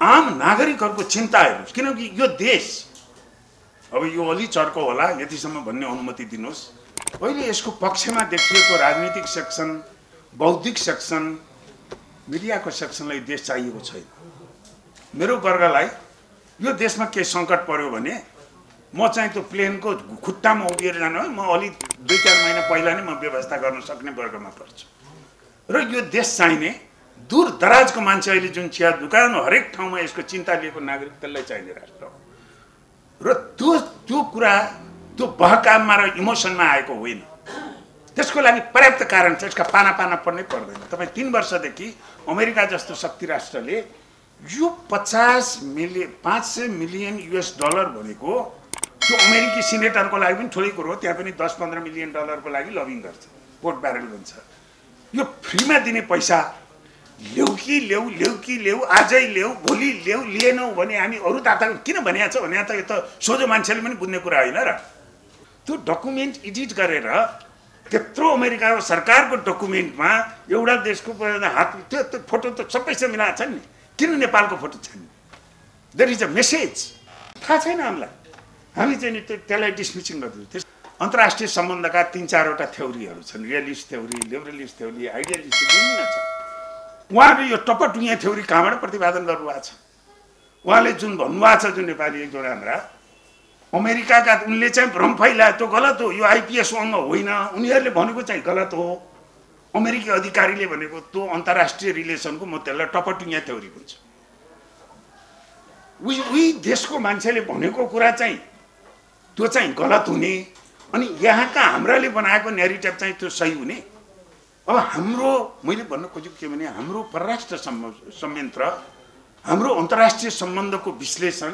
आम नागरिकहरूको चिन्ता हेर्नुहोस्, किनकि यो देश अब यो अलि चर्को होला यतिसम्म भन्ने अनुमति दिनुहोस्। पहिले यसको पक्षमा देखिएको राजनीतिक सेक्सन, बौद्धिक सेक्सन, मिडियाको सेक्सनलाई देश चाहिएको छैन। मेरो वर्गलाई यो देशमा केही सङ्कट पर्यो भने म चाहिँ त्यो प्लेनको खुट्टामा उभिएर जानु म अलि 2-4 महिना पहिला नै म व्यवस्था गर्न सक्ने वर्गमा पर्छु। र यो देश चाहिने दूर दराजको मान्छे अहिले जुन चिया दुकान हरेक ठाउँमा यसको चिन्ता लिएको नागरिक त्यसलाई चाहिने राष्ट्र हो। र त्यो कुरा त्यो बहकाममा र इमोसनमा आएको होइन। त्यसको लागि पर्याप्त कारण छ, यसका पाना पर्नै पर्दैन। तपाईँ 3 वर्षदेखि अमेरिका जस्तो शक्ति राष्ट्रले यो 500 मिलियन US डलर भनेको त्यो अमेरिकी सिनेटरको लागि पनि ठुलै कुरो हो। त्यहाँ पनि 10-15 मिलियन डलरको लागि लबिङ गर्छ, पोर्ट ब्यारल भन्छ। यो फ्रीमा दिने पैसा ल्याउ कि ल्याउ आजै ल्याउ भोलि ल्याउ लिएनौ भने हामी अरू दाता किन भनिया छ भने त यो त सोझो मान्छेले पनि बुझ्ने कुरा होइन र। त्यो डकुमेन्ट एडिट गरेर त्यत्रो अमेरिकाको सरकारको डकुमेन्टमा एउटा देशको हात त्यो फोटो त सबैसँग मिलाएको छ नि, किन नेपालको फोटो छैन? There is a message. थाहा छैन हामीलाई, हामी चाहिँ त्यसलाई डिसमिसिङ गर्दैछौँ। अन्तर्राष्ट्रिय सम्बन्धका 3-4वटा थ्योरीहरू छन्, realist theory, liberalist theory, idealist विभिन्न छ। उहाँले यो टपटुङ्गे थ्योरी कहाँबाट प्रतिपादन गर्नुभएको छ? उहाँले जुन भन्नुभएको छ, जुन नेपाली एकजना हाम्रा अमेरिकाका उनले चाहिँ भ्रम फैलाए, त्यो गलत हो। यो आइपिएस अङ्ग होइन, उनीहरूले भनेको चाहिँ गलत हो। अमेरिकी अधिकारीले भनेको त्यो अन्तर्राष्ट्रिय रिलेसनको म त्यसलाई टपटुङ्गे थ्योरी भन्छु। उही देशको मान्छेले भनेको कुरा चाहिँ त्यो चाहिँ गलत हुने, अनि यहाँका हाम्राले बनाएको न्यारेटिभ चाहिँ त्यो सही हुने। अब हाम्रो मैले भन्न खोजेको के भने हाम्रो परराष्ट्र संयन्त्र, हाम्रो अन्तर्राष्ट्रिय सम्बन्धको विश्लेषण,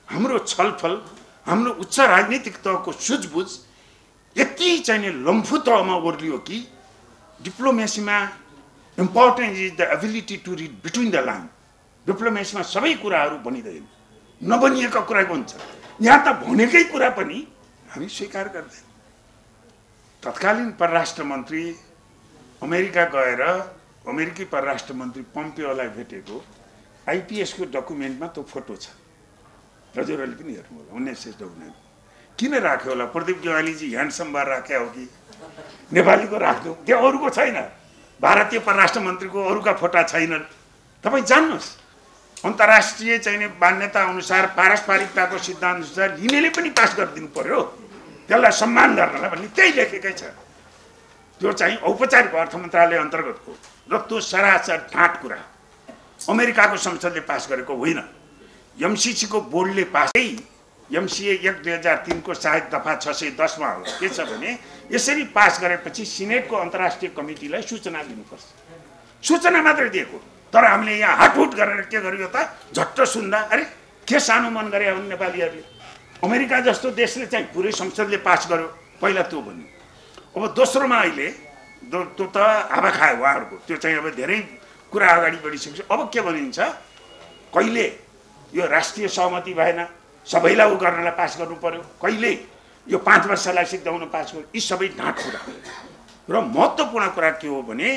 हाम्रो छलफल, हाम्रो उच्च राजनीतिक तहको सुझबुझ यति चाहिँ लम्फु तहमा ओर्लियो कि डिप्लोमेसीमा important is the ability to read between the line. डिप्लोमेसीमा सबै कुराहरू बनिँदैन, नबनिएका कुरा हुन्छ। यहाँ त भनेकै कुरा पनि हामी स्वीकार गर्दैन। तत्कालीन परराष्ट्र मन्त्री अमेरिका गएर अमेरिकी परराष्ट्र मन्त्री पम्पियोलाई भेटेको आइपिएसको डकुमेन्टमा त्यो फोटो छ। हजुरहरूले पनि हेर्नु होला 1999 किन राख्यो होला? प्रदीप गेवालीजी ह्यान्डसम भएर राख्या हो कि नेपालीको राख्नु? त्यहाँ अरूको छैन, भारतीय परराष्ट्र मन्त्रीको अरूका फोटा छैनन्। तपाईँ जान्नुहोस्, अन्तर्राष्ट्रिय चाहिने मान्यता अनुसार पारस्परिकताको सिद्धान्त अनुसार लिनेले पनि पास गरिदिनु पर्यो, त्यसलाई सम्मान गर्नलाई भन्ने त्यही लेखेकै छ। त्यो चाहिँ औपचारिक अर्थ मन्त्रालय अन्तर्गतको र त्यो सरासर ठाँट कुरा अमेरिकाको संसदले पास गरेको होइन। एमसिसीको बोर्डले पास, एमसिए 1/2003 को सायद दफा 610 मा हो। के छ भने यसरी पास गरेपछि सिनेटको अन्तर्राष्ट्रिय कमिटीलाई सूचना दिनुपर्छ। सूचना मात्रै दिएको, तर हामीले यहाँ हाटहुट गरेर के गर्यो त? झट्ट सुन्दा अरे के सानो मन गरे भने नेपालीहरूले अमेरिका जस्तो देशले चाहिँ पुरै संसदले पास गर्यो, पहिला त्यो भन्यो। अब दोस्रोमा अहिले त्यो त हावा खायो उहाँहरूको, त्यो चाहिँ अब धेरै कुरा अगाडि बढिसक्छ। अब के भनिन्छ, कहिले यो राष्ट्रिय सहमति भएन, सबैलाई उ गर्नलाई पास गर्नु पर्यो, कहिले यो 5 वर्षलाई सिद्धाउन पास गर्नु, यी सबै ढाँट कुरा हो। र महत्त्वपूर्ण कुरा के हो भने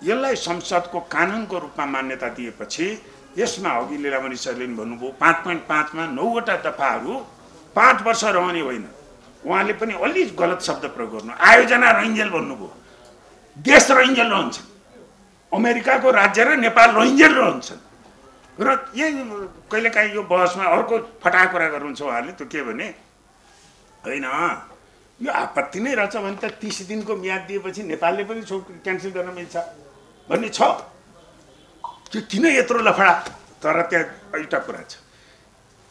यसलाई संसदको कानुनको रूपमा मान्यता दिएपछि यसमा अघि लीलामणि सरले भन्नुभयो 5.5 मा 9वटा दफाहरू 5 वर्ष रहने होइन। उहाँले पनि अलि गलत शब्द प्रयोग गर्नु, आयोजना रहिन्जेल भन्नुभयो। देश रहिन्जेल रहन्छ, अमेरिकाको राज्य र नेपाल रहिन्जेल रहन्छन्। र यही कहिलेकाहीँ यो बहसमा अर्को फटाहा कुरा गर्नुहुन्छ उहाँहरूले, त्यो के भने होइन यो आपत्ति नै रहेछ भने त 30 दिनको म्याद दिएपछि नेपालले पनि क्यान्सल गर्न मिल्छ भन्ने छ। त्यो किन यत्रो लफडा? तर त्यहाँ एउटा कुरा छ,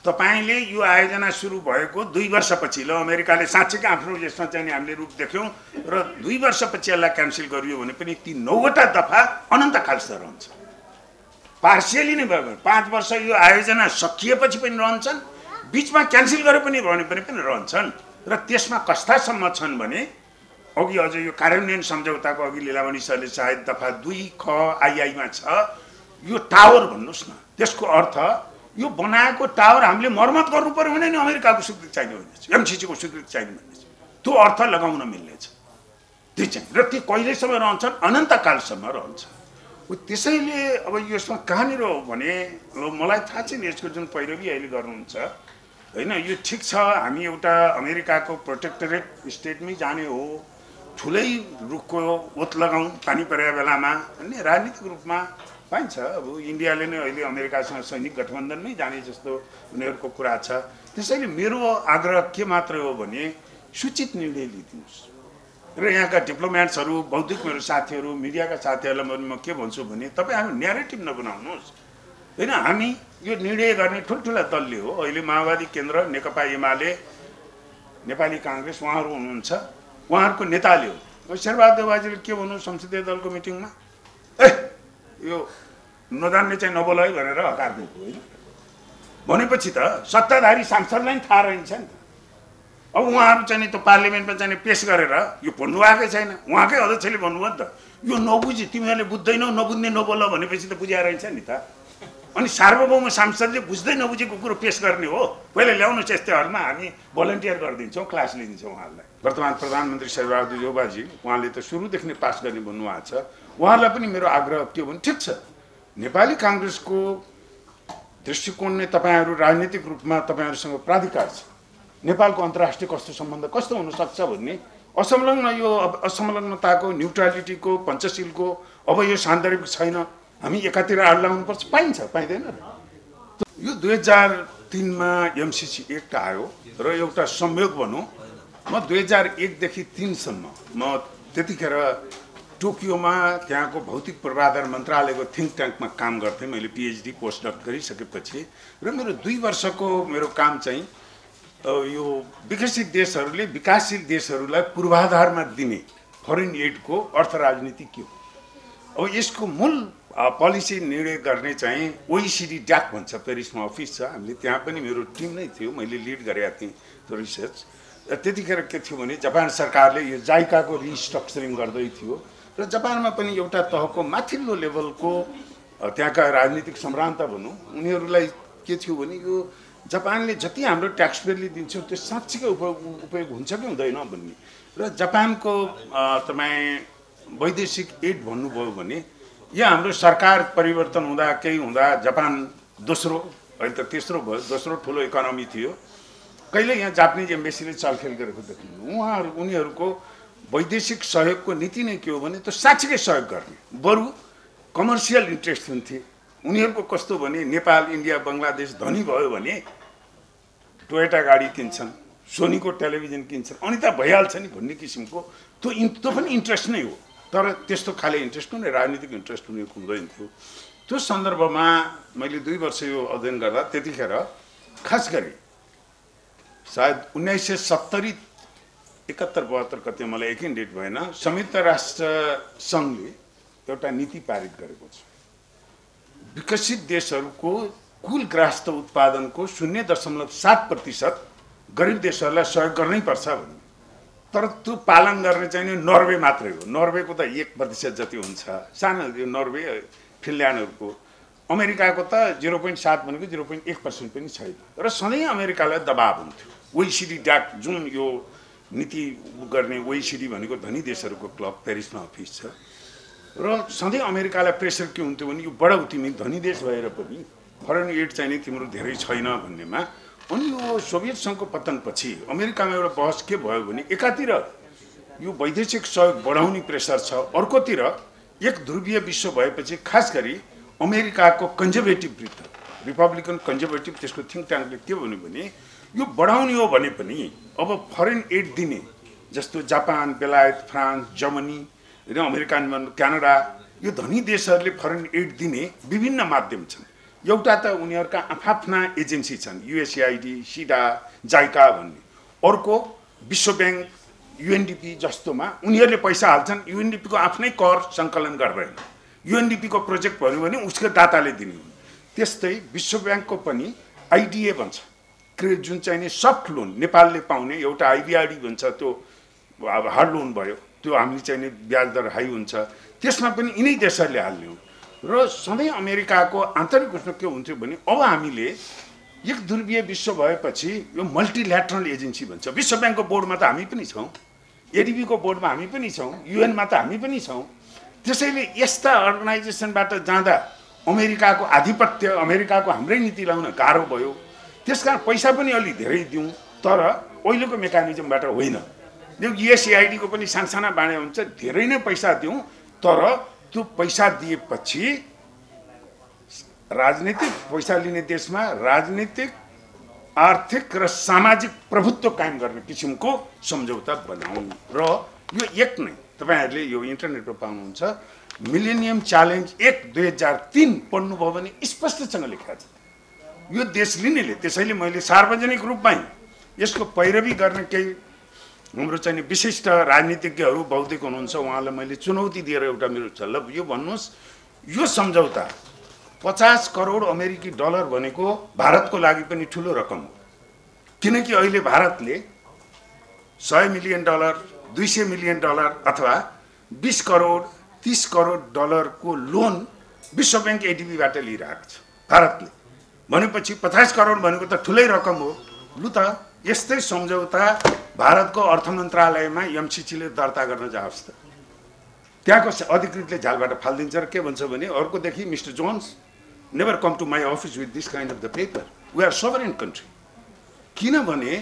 तपाईले यो आयोजना सुरु भएको 2 वर्षपछि ल अमेरिकाले साँच्चै आफ्नो यसमा चाहिँ हामीले रूप देख्यौँ र 2 वर्षपछि यसलाई क्यान्सल गरियो भने पनि ती 9वटा दफा अनन्तकालसम्म रहन्छ। पार्सियली नै भयो, 5 वर्ष यो आयोजना सकिएपछि पनि रहन्छन्, बीचमा क्यान्सल गरे पनि भने पनि रहन्छन्। र त्यसमा कस्तासम्म छन् भने अघि अझ यो कार्यान्वयन सम्झौताको अघि लीलामणि सरले सायद दफा 2 ख आईआईमा छ, यो टावर भन्नुहोस् न, त्यसको अर्थ यो बनाएको टावर हामीले मर्मत गर्नु पर्यो भने नि अमेरिकाको स्वीकृति चाहिने हुनेछ, एमसिसीको स्वीकृति चाहिने हुनेछ। त्यो अर्थ लगाउन मिल्नेछ त्यो चाहिँ। र त्यो कहिलेसम्म रहन्छन्? अनन्तकालसम्म रहन्छ। त्यसैले अब यसमा कहाँनिर हो भने मलाई थाहा छैन यसको जुन पैरवी अहिले गर्नुहुन्छ होइन, यो ठिक छ हामी एउटा अमेरिकाको प्रोटेक्टरेट स्टेटमै जाने हो, ठुलै रुखको ओत लगाउँ पानी परेको बेलामा भन्ने राजनीतिक रूपमा पाइन्छ। अब इन्डियाले नै अहिले अमेरिकासँग सैनिक गठबन्धनमै जाने जस्तो उनीहरूको कुरा छ। त्यसैले मेरो आग्रह के मात्रै हो भने सूचित निर्णय लिइदिनुहोस् र यहाँका डिप्लोमेट्सहरू, बौद्धिक मेरो साथीहरू, मिडियाका साथीहरूलाई म के भन्छु भने तपाईँहरू न्यारेटिभ नबनाउनुहोस् होइन। हामी यो निर्णय गर्ने ठुल्ठुला दलले हो, अहिले माओवादी केन्द्र, नेकपा एमाले, नेपाली काङ्ग्रेस उहाँहरू हुनुहुन्छ, उहाँहरूको नेताले हो। शेरबहादुर बाजेले के भन्नु संसदीय दलको मिटिङमा, यो नजान्ने चाहिँ नबोल है भनेर हकार दिएको होइन। भनेपछि त सत्ताधारी सांसदलाई थाहा रहन्छ नि त। अब उहाँहरू चाहिँ त्यो पार्लियामेन्टमा चाहिँ पेस गरेर यो भन्नुभएकै छैन, उहाँकै अध्यक्षले भन्नुभयो नि त, यो नबुझी तिमीहरूले बुझ्दैनौ, नबुझ्ने नबोल भनेपछि त बुझाएर रहन्छ नि त। अनि सार्वभौम सांसदले बुझ्दै नबुझेको कुरो पेस गर्ने हो, पहिला ल्याउनुहोस् यस्तैहरूमा हामी भलन्टियर गरिदिन्छौँ, क्लास लिइदिन्छौँ उहाँहरूलाई। वर्तमान प्रधानमन्त्री शेरबहादुर देउवाजी उहाँले त सुरुदेखि नै पास गर्ने भन्नुभएको छ। उहाँहरूलाई पनि मेरो आग्रह के हो भने ठिक छ, नेपाली काङ्ग्रेसको दृष्टिकोणले तपाईँहरू राजनीतिक रूपमा तपाईँहरूसँग प्राधिकार छ, नेपालको अन्तर्राष्ट्रिय कस्तो सम्बन्ध कस्तो हुनसक्छ भन्ने असंलग्न, यो असंलग्नताको, न्युट्रालिटीको, पञ्चशीलको अब यो सान्दर्भिक छैन, हामी एकातिर आड लगाउनुपर्छ, पाइन्छ पाइँदैन र। यो 2003मा एमसिसी एक्ट आयो र एउटा संयोग भनौँ, म 2001देखि 3सम्म म त्यतिखेर टोकियोमा त्यहाँको भौतिक पूर्वाधार मन्त्रालयको थिङ्क ट्याङ्कमा काम गर्थेँ। मैले पिएचडी पोस्टडक गरिसकेपछि र मेरो 2 वर्षको मेरो काम चाहिँ यो विकसित देशहरूले विकासशील देशहरूलाई पूर्वाधारमा दिने फरेन एडको अर्थ राजनीति के हो। अब यसको मूल पोलिसी निर्णय गर्ने चाहिँ ओइसिडी ड्याक भन्छ, पेरिसमा अफिस छ, हामीले त्यहाँ पनि मेरो टिम नै थियो, मैले लिड गरेका थिएँ त्यो रिसर्च। त्यतिखेर के थियो भने जापान सरकारले यो जाइकाको रिस्ट्रक्चरिङ गर्दै थियो र जापानमा पनि एउटा तहको माथिल्लो लेभलको त्यहाँका राजनीतिक सम्भ्रान्त भनौँ, उनीहरूलाई के थियो भने यो जापानले जति हाम्रो ट्याक्स पेयरले दिन्छ त्यो साँच्चीकै उपयोग हुन्छ कि हुँदैन भन्ने र जापानको तपाईँ वैदेशिक एड भन्नुभयो भने यहाँ हाम्रो सरकार परिवर्तन हुँदा केही हुँदा जापान दोस्रो, अहिले त तेस्रो भयो, दोस्रो ठुलो इकोनोमी थियो, कहिले यहाँ जापानिज एम्बेसीले चलखेल गरेको देखिनु। उनीहरूको वैदेशिक सहयोगको नीति नै के हो भने त्यो साँच्चीकै सहयोग गर्ने, बरु कमर्सियल इन्ट्रेस्ट हुन्थे उनीहरूको। कस्तो भने नेपाल, इन्डिया, बङ्गलादेश धनी भयो भने टोयोटा गाडी किन्छन्, सोनीको टेलिभिजन किन्छन्, अनि त भइहाल्छ नि भन्ने किसिमको त्यो पनि इन्ट्रेस्ट नै हो। तर त्यस्तो खाले इन्ट्रेस्ट हुने, राजनीतिक इन्ट्रेस्ट उनीहरूको हुँदैन थियो। त्यो सन्दर्भमा मैले 2 वर्ष यो अध्ययन गर्दा त्यतिखेर खास गरी सायद 1970, 71, 72 कति मलाई एकै डेट भएन, संयुक्त राष्ट्र सङ्घले एउटा नीति पारित गरेको छ, विकसित देशहरूको कुल ग्राहस्थ उत्पादनको 0.7% गरिब देशहरूलाई सहयोग गर्नै पर्छ भन्ने। तर त्यो पालन गर्ने चाहिँ नर्वे मात्रै हो। नर्वेको त 1% जति हुन्छ, सानो नर्वे, फिनल्यान्डहरूको। अमेरिकाको त 0.7 भनेको 0.1% पनि छैन। र सधैँ अमेरिकालाई दबाब हुन्थ्यो। ओइसिडी ड्याक जुन यो नीति गर्ने, ओइसिडी भनेको धनी देशहरूको क्लब, पेरिसमा अफिस छ, र सधैँ अमेरिकालाई प्रेसर के हुन्थ्यो भने यो बढाउ, तिमी धनी देश भएर पनि फरेन एड चाहिँ नि तिम्रो धेरै छैन भन्नेमा। अनि यो सोभियत सङ्घको पतनपछि अमेरिकामा एउटा बहस के भयो भने एकातिर यो वैदेशिक सहयोग बढाउने प्रेसर छ, अर्कोतिर एक ध्रुवीय विश्व भएपछि खास गरी अमेरिकाको कन्जर्भेटिभ वृत्त, रिपब्लिकन कन्जर्भेटिभ, त्यसको थिङ्क ट्याङ्कले के भन्यो भने यो बढाउने हो भने पनि अब फरेन एड दिने जस्तो जापान, बेलायत, फ्रान्स, जर्मनी र अमेरिका, क्यानाडा, यो धनी देशहरूले फरेन एड दिने विभिन्न माध्यम छन्। एउटा त उनीहरूका आफ्ना एजेन्सी छन्, युएसएआइडी, सिडा, जाइका भन्ने। अर्को विश्व ब्याङ्क, युएनडिपी जस्तोमा उनीहरूले पैसा हाल्छन्, युएनडिपीको आफ्नै कर सङ्कलन गर्दैन, युएनडिपीको प्रोजेक्ट भन्यो भने उसको दाताले दिने। त्यस्तै विश्व ब्याङ्कको पनि आइडिए भन्छ, जुन चाहिँ नि सफ्ट लोन नेपालले पाउने, एउटा आइबिआरडी भन्छ, त्यो अब हार्ड लोन भयो, त्यो हामीले चाहिँ नि ब्याज दर हाई हुन्छ, त्यसमा पनि यिनै देशहरूले हाल्ने हो। र सधैँ अमेरिकाको आन्तरिक उसमा के हुन्थ्यो भने अब हामीले एक ध्रुवीय विश्व भएपछि यो मल्टिल्याटरल एजेन्सी भन्छ। विश्व ब्याङ्कको बोर्डमा त हामी पनि छौँ, एडिबीको बोर्डमा हामी पनि छौँ, युएनमा त हामी पनि छौँ, त्यसैले यस्ता अर्गनाइजेसनबाट जाँदा अमेरिकाको आधिपत्य, अमेरिकाको हाम्रै नीति लाउन गाह्रो भयो। त्यसकारण पैसा पनि अलि धेरै दिउँ, तर अहिलेको मेकानिजमबाट होइन। युएसएआइडीको पनि सानसाना बाँडे हुन्छ, धेरै नै पैसा दिउँ, तर त्यो पैसा दिएपछि राजनीतिक पैसा लिने देशमा राजनीतिक, आर्थिक र सामाजिक प्रभुत्व कायम गर्ने किसिमको सम्झौता बनाउँ। र यो एक नै तपाईहरुले यो इन्टरनेटमा पाउनुहुन्छ, मिलेनियम च्यालेन्ज 1-2003 पढ्नुभयो भने स्पष्टसँग लेखेको छ यो देश लिनेले। त्यसैले मैले सार्वजनिक रूपमै यसको पैरवी गर्ने केही हाम्रो चाहिँ विशिष्ट राजनीतिज्ञहरू बौद्धिक हुनुहुन्छ, उहाँलाई मैले चुनौती दिएर एउटा मेरो छ, ल यो भन्नुहोस्, यो सम्झौता 50 करोड अमेरिकी डलर भनेको भारतको लागि पनि ठुलो रकम हो। किनकि अहिले भारतले 100 मिलियन डलर, 200 मिलियन डलर अथवा 20 करोड 30 करोड डलरको लोन विश्व बैंक एडीबीबाट लिइरहेको छ भारतले। भनेपछि 50 करोड भनेको त ठुलै रकम हो। लु त यस्तै सम्झौता भारतको अर्थ मन्त्रालयमा एमसीसीले दर्ता गर्न जाओस् त, त्यहाँको अधिकृतले झालबाट फालिदिन्छ र के भन्छ भने अर्कोदेखि mister Jones never come to my office with this kind of the paper, we are sovereign country. किनभने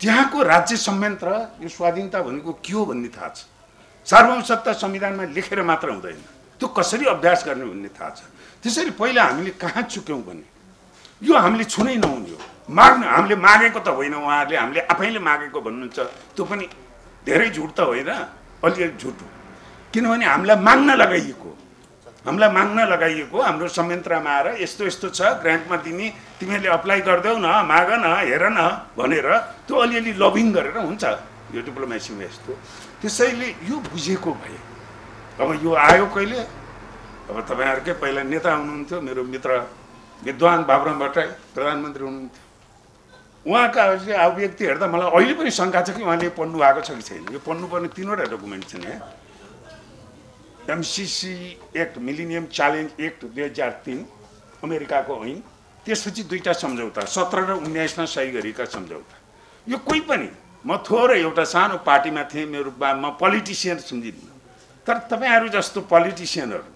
त्यहाँको राज्य संयन्त्र यो स्वाधीनता भनेको के हो भन्ने थाहा छ। सार्वभौमसत्ता संविधानमा लेखेर मात्र हुँदैन, त्यो कसरी अभ्यास गर्ने भन्ने थाहा छ। त्यसैले पहिला हामीले कहाँ चुक्यौँ भने यो हामीले छुनै नहुने हो। माग्नु हामीले मागेको त होइन, उहाँहरूले हामीले आफैले मागेको भन्नुहुन्छ, त्यो पनि धेरै झुट त होइन, अलिअलि झुट हो। किनभने हामीलाई माग्न लगाइएको हाम्रो संयन्त्रमा आएर यस्तो यस्तो छ ग्रान्टमा दिने, तिमीहरूले अप्लाई गरिदेऊ न, माग न, हेर न भनेर त्यो अलिअलि लबिङ गरेर हुन्छ यो डिप्लोमेसीमा यस्तो। त्यसैले यो बुझेको भए अब यो आयो कहिले, अब तपाईँहरूकै पहिला नेता हुनुहुन्थ्यो मेरो मित्र विद्वान बाबुराम भट्टराई प्रधानमन्त्री हुनुहुन्थ्यो, उहाँका अभिव्यक्ति हेर्दा मलाई अहिले पनि शङ्का छ कि उहाँले पढ्नु भएको छ कि छैन। यो पढ्नुपर्ने 3वटा डकुमेन्ट छन् यहाँ, MCC act, millennium challenge act 2003 अमेरिकाको ऐन, त्यसपछि 2टा सम्झौता 17 र 19 मा सही गरेका सम्झौता। यो कोही पनि, म थोरै एउटा सानो पार्टीमा थिएँ, मेरो म पोलिटिसियन सुन्दिनँ, तर तपाईँहरू जस्तो पोलिटिसियनहरू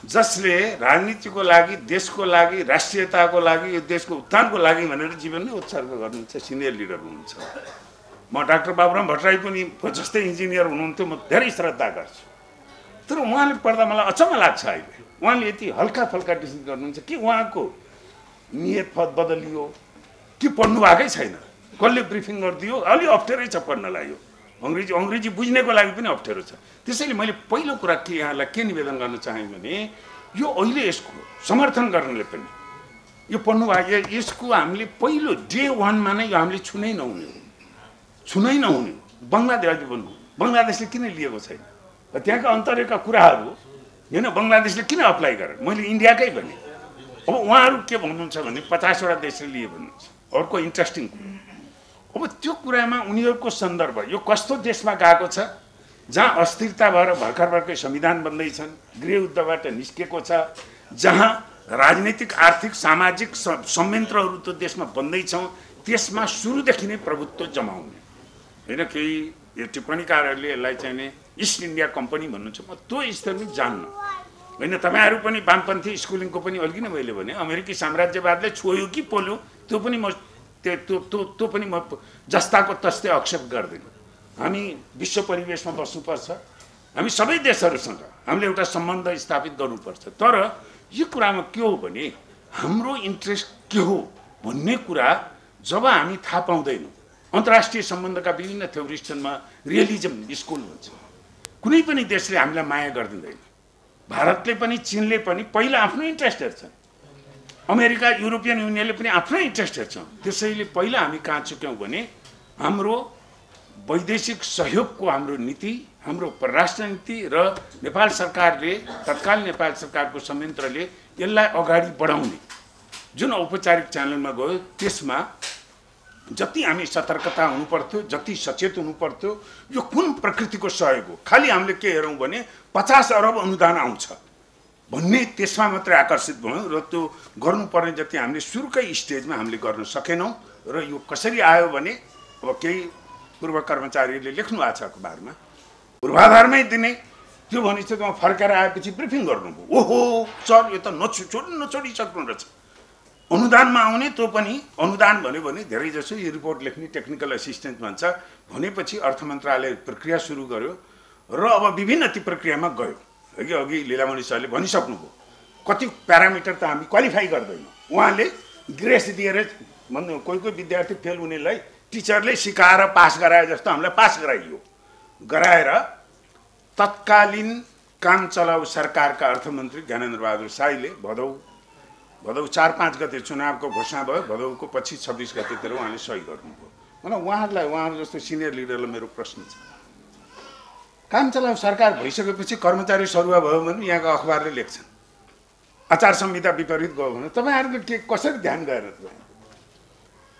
जसले राजनीतिको लागि, देशको लागि, राष्ट्रियताको लागि, यो देशको उत्थानको लागि भनेर जीवन नै उत्सर्ग गर्नुहुन्छ, सिनियर लिडर हुनुहुन्छ। म डाक्टर बाबुराम भट्टराई पनि जस्तै इन्जिनियर हुनुहुन्थ्यो, म धेरै श्रद्धा गर्छु, तर उहाँले पढ्दा मलाई अचम्म लाग्छ अहिले उहाँले यति हल्का फल्का डिसिसन गर्नुहुन्छ कि उहाँको नियत बदलियो कि पढ्नु भएकै छैन, कसले ब्रिफिङ गरिदियो, अलि अप्ठ्यारै छ पढ्नलाई। यो अङ्ग्रेजी बुझ्नेको लागि पनि अप्ठ्यारो छ। त्यसैले मैले पहिलो कुरा के यहाँलाई के निवेदन गर्न चाहेँ भने यो अहिले यसको समर्थन गर्नेले पनि यो पढ्नु भएको, यसको हामीले पहिलो डे 1 मा नै यो हामीले छुनै नहुने बङ्गलादेश भन्नु, बङ्गलादेशले किन लिएको छैन, त्यहाँका अन्तरका कुराहरू होइन, बङ्गलादेशले किन अप्लाई गरे, मैले इन्डियाकै भने। अब उहाँहरू के भन्नुहुन्छ भने 50 वटा देशले लिए भन्नुहुन्छ। अर्को इन्ट्रेस्टिङ कुरा, अब त्यो कुरामा उनीहरूको सन्दर्भ यो कस्तो देशमा गएको छ जहाँ अस्थिरता भएर भर्खर संविधान बन्दैछन्, गृहयुद्धबाट निस्केको छ, जहाँ राजनीतिक, आर्थिक, सामाजिक संयन्त्रहरू त्यो देशमा बन्दैछौँ, त्यसमा सुरुदेखि नै प्रभुत्व जमाउने होइन। केही यो टिप्पणीकारहरूले यसलाई चाहिँ नि इस्ट इन्डिया कम्पनी भन्नुहुन्छ, म त्यो स्तरमा जान्न होइन। तपाईँहरू पनि वामपन्थी स्कुलिङको पनि अलिकति नै मैले भने अमेरिकी साम्राज्यवादले छोयो कि पोल्यो, त्यो पनि म त्यो पनि म जस्ताको तस्तै एक्सेप्ट गर्दिनँ। हामी विश्व परिवेशमा बस्नुपर्छ, हामी सबै देशहरूसँग हामीले एउटा सम्बन्ध स्थापित गर्नुपर्छ, तर यो कुरामा के हो भने हाम्रो इन्ट्रेस्ट के हो भन्ने कुरा जब हामी थाहा पाउँदैनौँ, अन्तर्राष्ट्रिय सम्बन्धका विभिन्न थ्योरिस्टमा रियलिजम स्कुल भन्छ, कुनै पनि देशले हामीलाई माया गरिदिँदैन। भारतले पनि, चीनले पनि पहिला आफ्नो इन्ट्रेस्ट हेर्छन्, अमेरिका, युरोपियन युनियनले पनि आफ्नो इन्ट्रेस्ट हेर्छन्। त्यसैले पहिला हामी कहाँ चुक्यौँ भने हाम्रो वैदेशिक सहयोगको हाम्रो नीति, हाम्रो परराष्ट्र नीति र नेपाल सरकारले, तत्कालीन नेपाल सरकारको संयन्त्रले यसलाई अगाडि बढाउने जुन औपचारिक च्यानलमा गयो, त्यसमा जति हामी सतर्कता हुनुपर्थ्यो, जति सचेत हुनुपर्थ्यो, यो कुन प्रकृतिको सहयोग हो। खालि हामीले के हेरौँ भने 50 अरब अनुदान आउँछ भन्ने त्यसमा मात्रै आकर्षित भयौँ र त्यो गर्नुपर्ने जति हामीले सुरुकै स्टेजमा हामीले गर्न सकेनौँ। र यो कसरी आयो भने अब केही पूर्व कर्मचारीहरूले लेख्नु भएको छ अखबारमा, पूर्वाधारमै दिने त्यो भनेपछि त फर्केर आएपछि ब्रिफिङ गर्नुभयो, ओहो सर यो त नछोडिसक्नु रहेछ। अनुदानमा आउने त्यो पनि अनुदान भन्यो भने धेरै जसो यो रिपोर्ट लेख्ने टेक्निकल एसिस्टेन्ट भन्छ भनेपछि अर्थ मन्त्रालय प्रक्रिया सुरु गर्यो र अब विभिन्न ती प्रक्रियामा गयो। अघि लीलामणि सरले भनिसक्नुभयो कति प्यारामिटर त हामी क्वालिफाई गर्दैनौँ। उहाँले ग्रेस दिएर भन्नु कोही विद्यार्थी फेल हुनेलाई टिचरले सिकाएर पास गराए जस्तो हामीलाई पास गराएर तत्कालीन काम चलाउ सरकारका अर्थमन्त्री ज्ञानेन्द्र बहादुर शाहीले भदौ 4-5 गते चुनावको घोषणा भयो, भदौको पछि 26 गतेतिर उहाँले सही गर्नुभयो। मलाई उहाँहरू जस्तो सिनियर लिडरलाई मेरो प्रश्न छ, काम चलाउ सरकार भइसकेपछि कर्मचारी सरुवा भयो भने यहाँको अखबारले लेख्छन् आचार संहिता विपरीत गयो भने तपाईँहरूको के कसरी ध्यान गएर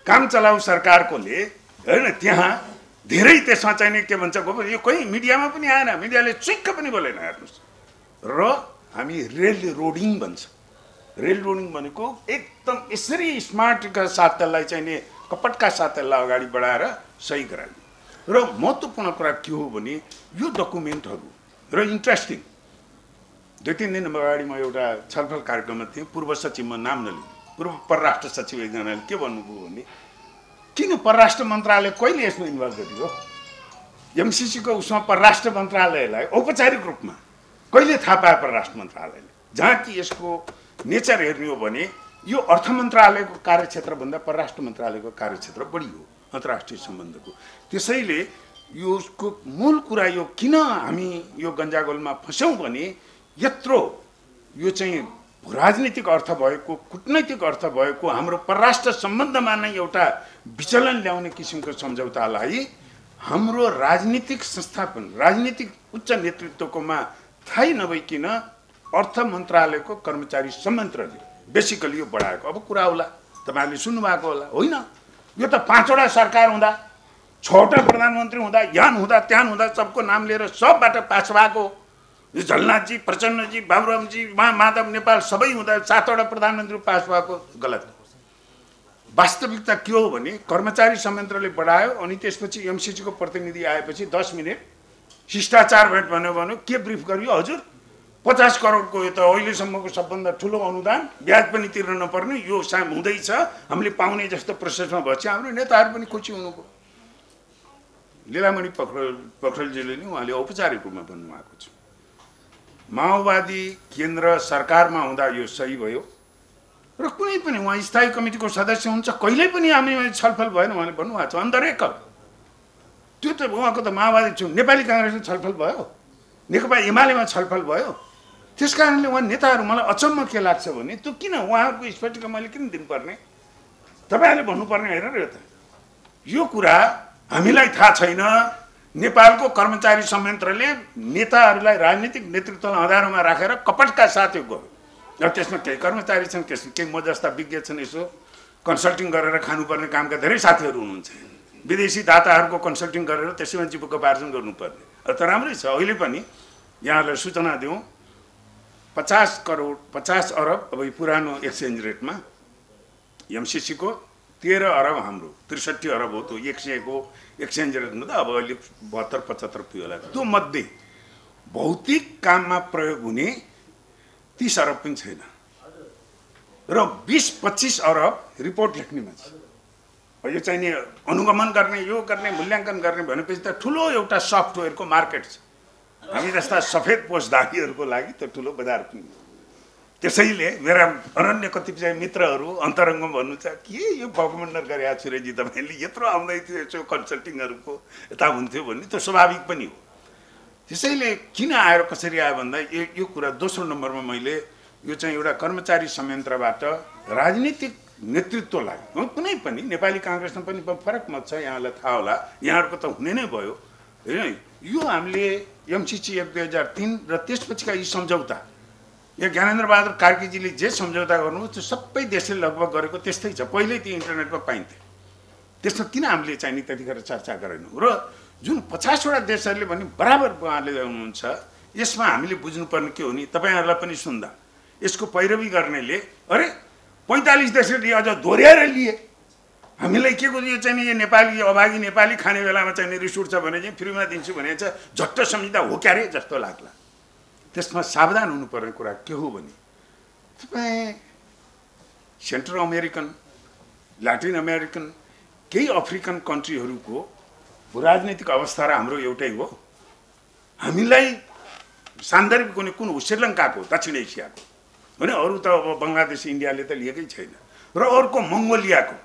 काम चलाउ सरकारकोले होइन त्यहाँ धेरै त्यसमा चाहिँ के भन्छ यो कोही मिडियामा पनि आएन, मिडियाले चुक्क पनि बोलेन हेर्नुहोस्। र हामी रेल रोडिङ भन्छ, रेल रोडिङ भनेको एकदम यसरी स्मार्टका साथ त्यसलाई चाहिँ नि कपटका साथ त्यसलाई अगाडि बढाएर सही गरायो। र महत्त्वपूर्ण कुरा के हो भने यो डकुमेन्टहरू र इन्ट्रेस्टिङ 2-3 दिन अगाडि म एउटा छलफल कार्यक्रममा थिएँ, पूर्व सचिवमा नाम नलिनु, पूर्व परराष्ट्र सचिव एकजनाले के भन्नुभयो भने किन परराष्ट्र मन्त्रालय कहिले यसमा इन्भल्भ गरियो? एमसिसीको उसमा परराष्ट्र मन्त्रालयलाई औपचारिक रूपमा कहिले थाहा पायो परराष्ट्र मन्त्रालयले? जहाँ कि यसको नेचर हेर्ने हो भने यो अर्थ मन्त्रालयको कार्यक्षेत्रभन्दा परराष्ट्र मन्त्रालयको कार्यक्षेत्र बढी हो अन्तर्राष्ट्रिय सम्बन्धको। त्यसैले यसको मूल कुरा यो किन हामी यो गन्जागोलमा फस्यौँ भने यत्रो यो चाहिँ राजनीतिक अर्थ भएको, कूटनैतिक अर्थ भएको हाम्रो परराष्ट्र सम्बन्धमा नै एउटा विचलन ल्याउने किसिमको सम्झौतालाई हाम्रो राजनीतिक संस्थापन, राजनीतिक उच्च नेतृत्वकोमा थाहै नभइकन अर्थ मन्त्रालयको कर्मचारी संयन्त्रले बेसिकली यो बढाएको। अब कुरा होला तपाईँहरूले सुन्नुभएको होला, होइन यो त 5वटा सरकार हुँदा 6वटा प्रधानमन्त्री हुँदा यहाँ हुँदा त्यहाँ हुँदा सबको नाम लिएर सबबाट पास भएको, यो झलनाथजी, प्रचण्डजी, बाबुरामजी, माधव नेपाल सबै हुँदा 7वटा प्रधानमन्त्री पास भएको गलत। वास्तविकता के हो भने कर्मचारी संयन्त्रले बढायो अनि त्यसपछि एमसिसीको प्रतिनिधि आएपछि 10 मिनट शिष्टाचार भेट भन्यो के ब्रिफ गरियो? हजुर 50 करोडको यो त अहिलेसम्मको सबभन्दा ठुलो अनुदान, ब्याज पनि तिर्न नपर्ने, यो हुँदैछ, हामीले पाउने जस्तो प्रोसेसमा भएपछि हाम्रो नेताहरू पनि खुसी हुनुभयो। लीलामणि पोखरेलजीले नि उहाँले औपचारिक रूपमा भन्नुभएको छ माओवादी केन्द्र सरकारमा हुँदा यो सही भयो र कुनै पनि उहाँ स्थायी कमिटीको सदस्य हुन्छ कहिल्यै पनि हामी छलफल भएन उहाँले भन्नुभएको छ अन द रेकर्ड। त्यो त उहाँको त माओवादी नेपाली काङ्ग्रेसमा छलफल भयो, नेकपा एमालेमा छलफल भयो। त्यस कारणले उहाँ नेताहरू मलाई अचम्म के लाग्छ भने त्यो किन उहाँहरूको स्पष्टीकरण मैले किन दिनुपर्ने? तपाईँहरूले भन्नुपर्ने होइन र यो कुरा हामीलाई थाहा छैन। नेपालको कर्मचारी संयन्त्रले नेताहरूलाई राजनीतिक नेतृत्वलाई आधारमा राखेर कपटका साथ यो गयो। र त्यसमा केही कर्मचारी छन्, केही म जस्ता विज्ञ छन्, यसो कन्सल्टिङ गरेर खानुपर्ने कामका धेरै साथीहरू हुनुहुन्छ, विदेशी दाताहरूको कन्सल्टिङ गरेर त्यसैमा जीविकोपार्जन गर्नुपर्ने। त राम्रै छ। अहिले पनि यहाँलाई सूचना दिउँ 50 अरब अब पुरानो एक्सचेन्ज रेटमा एमसिसीको 13 अरब हाम्रो 63 अरब हो त्यो 100 को एक्सचेन्ज रेटमा त अब अहिले 72-75 पुग्यो होला। त्यो मध्ये भौतिक काममा प्रयोग हुने 30 अरब पनि छैन र 20-25 अरब रिपोर्ट लेख्नेमा छ। यो चाहिँ नि अनुगमन गर्ने, यो गर्ने, मूल्याङ्कन गर्ने भनेपछि त ठुलो एउटा सफ्टवेयरको मार्केट छ। हामी जस्ता सफेद पोस्टधारीहरूको लागि त ठुलो बजार पनि। त्यसैले मेरा अनन्य कतिपय मित्रहरू अन्तरङ्ग भन्नु छ के यो बकमण्डल गरे सुरेजी तपाईँले यत्रो आउँदै थियो यसो कन्सल्टिङहरूको यता हुन्थ्यो भन्ने त स्वाभाविक पनि हो। त्यसैले किन आएर कसरी आयो भन्दा यो कुरा दोस्रो नम्बरमा मैले यो चाहिँ एउटा कर्मचारी संयन्त्रबाट राजनीतिक नेतृत्वलाई कुनै पनि नेपाली काङ्ग्रेसमा पनि फरक मत छ, यहाँलाई थाहा होला, यहाँहरूको त हुने नै भयो होइन। यो हामीले एमसिसी एक्ट 2003 र त्यसपछिका यी सम्झौता, यहाँ ज्ञानेन्द्र बहादुर कार्कीजीले जे सम्झौता गर्नुभयो त्यो सबै देशले लगभग गरेको त्यस्तै छ। पहिल्यै त्यो इन्टरनेटमा पाइन्थ्यो, त्यसमा किन हामीले चाहिँ नि त्यतिखेर चर्चा गरेनौँ? र जुन 50वटा देशहरूले पनि बराबर उहाँले हुनुहुन्छ, यसमा हामीले बुझ्नुपर्ने के हो नि तपाईँहरूलाई पनि सुन्दा यसको पैरवी गर्नेले अरे 45 देशले अझ दोहोऱ्याएर लिए हामीलाई के को यो चाहिँ नि यो नेपाली अभागी नेपाली खाने बेलामा चाहिँ रिस उठ्छ भने चाहिँ फ्रीमा दिन्छु भने चाहिँ झट्ट सम्झिँदा हो क्यारे जस्तो लाग्ला। त्यसमा सावधान हुनुपर्ने कुरा के हो भने तपाईँ सेन्ट्रल अमेरिकन, ल्याटिन अमेरिकन, केही अफ्रिकन कन्ट्रीहरूको राजनीतिक अवस्था र हाम्रो एउटै हो। हामीलाई सान्दर्भिक हुने कुन हो? श्रीलङ्काको, दक्षिण एसियाको भने अरू त अब बङ्गलादेश इन्डियाले त लिएकै छैन। र अर्को मङ्गोलियाको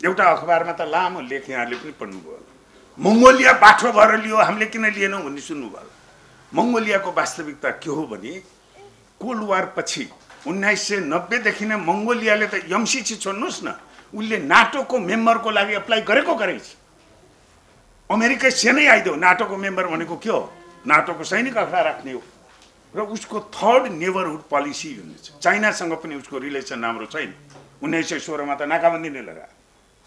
एउटा अखबारमा त लामो लेख यहाँले पनि पढ्नुभयो, मङ्गोलिया बाठो भएर लियो, हामीले किन लिएनौँ भन्ने सुन्नुभयो। मङ्गोलियाको वास्तविकता के हो भने कोल्ड वार पछि 1990देखि नै मङ्गोलियाले त यमसिसी छोड्नुहोस् न, उसले नाटोको मेम्बरको लागि एप्लाई गरेको गरेछ। अमेरिका सेनै आइदियो, नाटोको मेम्बर भनेको के हो? नाटोको सैनिक अखडा राख्ने हो। र उसको थर्ड नेबरहुड पोलिसी हुनेछ। चाइनासँग पनि उसको रिलेसन राम्रो छैन। 1916मा त नाकाबन्दी नै लगायो।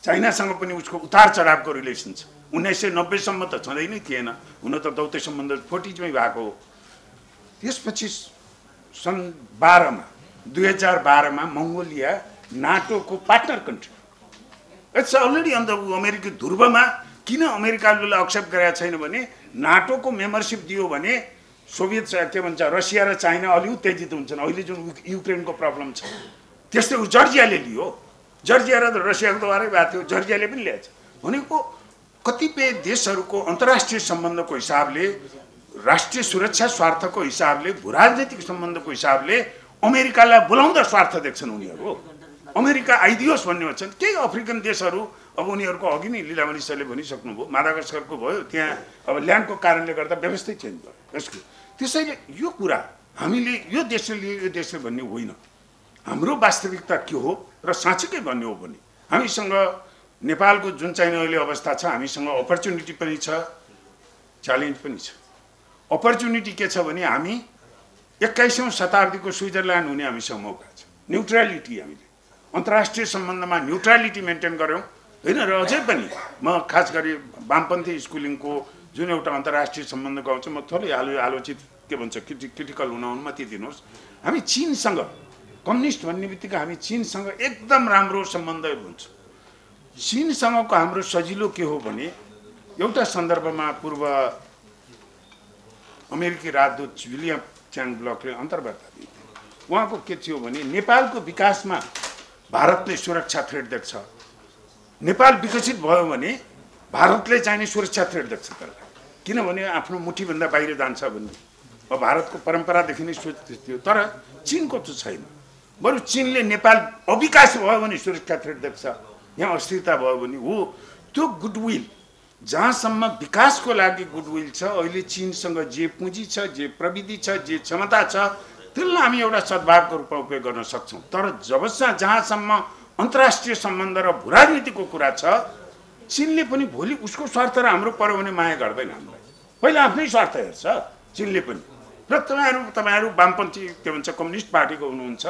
चाइनासँग पनि उसको उतार चढावको रिलेसन छ। 1990सम्म त छँदै नै थिएन, हुन त दौत्य सम्बन्ध 40मै भएको हो। त्यसपछि सन् 2012मा मङ्गोलिया नाटोको partner country, it's already on the अमेरिकी ध्रुवमा। किन अमेरिकाले एक्सेप्ट गरेका छैन भने नाटोको मेम्बरसिप दियो भने सोभियत के भन्छ रसिया र चाइना अलि उत्तेजित हुन्छन्। अहिले जुन युक्रेनको प्रब्लम छ त्यस्तै जर्जियाले लियो। जर्जिया र रसियाको त वारै भएको थियो, जर्जियाले पनि ल्याएछ। भनेको कतिपय देशहरूको अन्तर्राष्ट्रिय सम्बन्धको हिसाबले, राष्ट्रिय सुरक्षा स्वार्थको हिसाबले, भूराजनीतिक सम्बन्धको हिसाबले अमेरिकालाई बोलाउँदा स्वार्थ देख्छन् उनीहरू। अमेरिका आइदियोस् भन्ने भन्छन्। केही अफ्रिकन देशहरू अब उनीहरूको अघि नै लीलामणि सरले भनिसक्नुभयो, मादागास्करको भयो, त्यहाँ अब ल्यान्डको कारणले गर्दा व्यवस्थै चेन्ज भयो यसको। त्यसैले यो कुरा हामीले यो देशले लियो यो देशले भन्ने होइन, हाम्रो वास्तविकता के हो र साँच्चीकै भन्ने हो भने हामीसँग नेपालको जुन चाहिँ अहिले अवस्था छ, हामीसँग अपर्च्युनिटी पनि छ, च्यालेन्ज पनि छ। अपर्च्युनिटी के छ भने हामी 21औं शताब्दीको स्विजरल्यान्ड हुने हामीसँग मौका छ। न्युट्रालिटी, हामीले अन्तर्राष्ट्रिय सम्बन्धमा न्युट्रालिटी मेन्टेन गऱ्यौँ होइन। र अझै पनि म खास गरी वामपन्थी स्कुलिङको जुन एउटा अन्तर्राष्ट्रिय सम्बन्धको आउँछ, म थोरै आलोचित के भन्छ क्रिटिकल हुन अनुमति दिनुहोस्। हामी चीनसँग, कम्युनिस्ट भन्ने बित्तिकै हामी चीनसँग एकदम राम्रो सम्बन्ध हुन्छ। चीनसँगको हाम्रो सजिलो के हो भने एउटा सन्दर्भमा पूर्व अमेरिकी राजदूत विलियम च्याङ ब्लकले अन्तर्वार्ता दिए। उहाँको के थियो भने नेपालको विकासमा भारतले सुरक्षा थ्रेट देख्छ, नेपाल विकसित भयो भने भारतले चाहिने सुरक्षा थ्रेट देख्छ। तर किनभने आफ्नो मुठीभन्दा बाहिर जान्छ भन्ने अब भारतको परम्परादेखि नै सोच थियो। तर चीनको त छैन। बरु चीनले नेपाल अविकास भयो भने सुरक्षा थ्रेट देख्छ, यहाँ अस्थिरता भयो भने हो। त्यो गुडविल, जहाँसम्म विकासको लागि गुडविल छ, अहिले चीनसँग जे पुँजी छ, जे प्रविधि छ, जे क्षमता छ, त्यसलाई हामी एउटा सद्भावको रूपमा उपयोग गर्न सक्छौँ। तर जहाँसम्म अन्तर्राष्ट्रिय सम्बन्ध र भूराजनीतिको कुरा छ, चीनले पनि भोलि उसको स्वार्थ र हाम्रो पर्यो भने माया गर्दैन हामीलाई। पहिला आफ्नै स्वार्थ हेर्छ चीनले पनि। र तपाईँहरू वामपन्थी के भन्छ कम्युनिस्ट पार्टीको हुनुहुन्छ,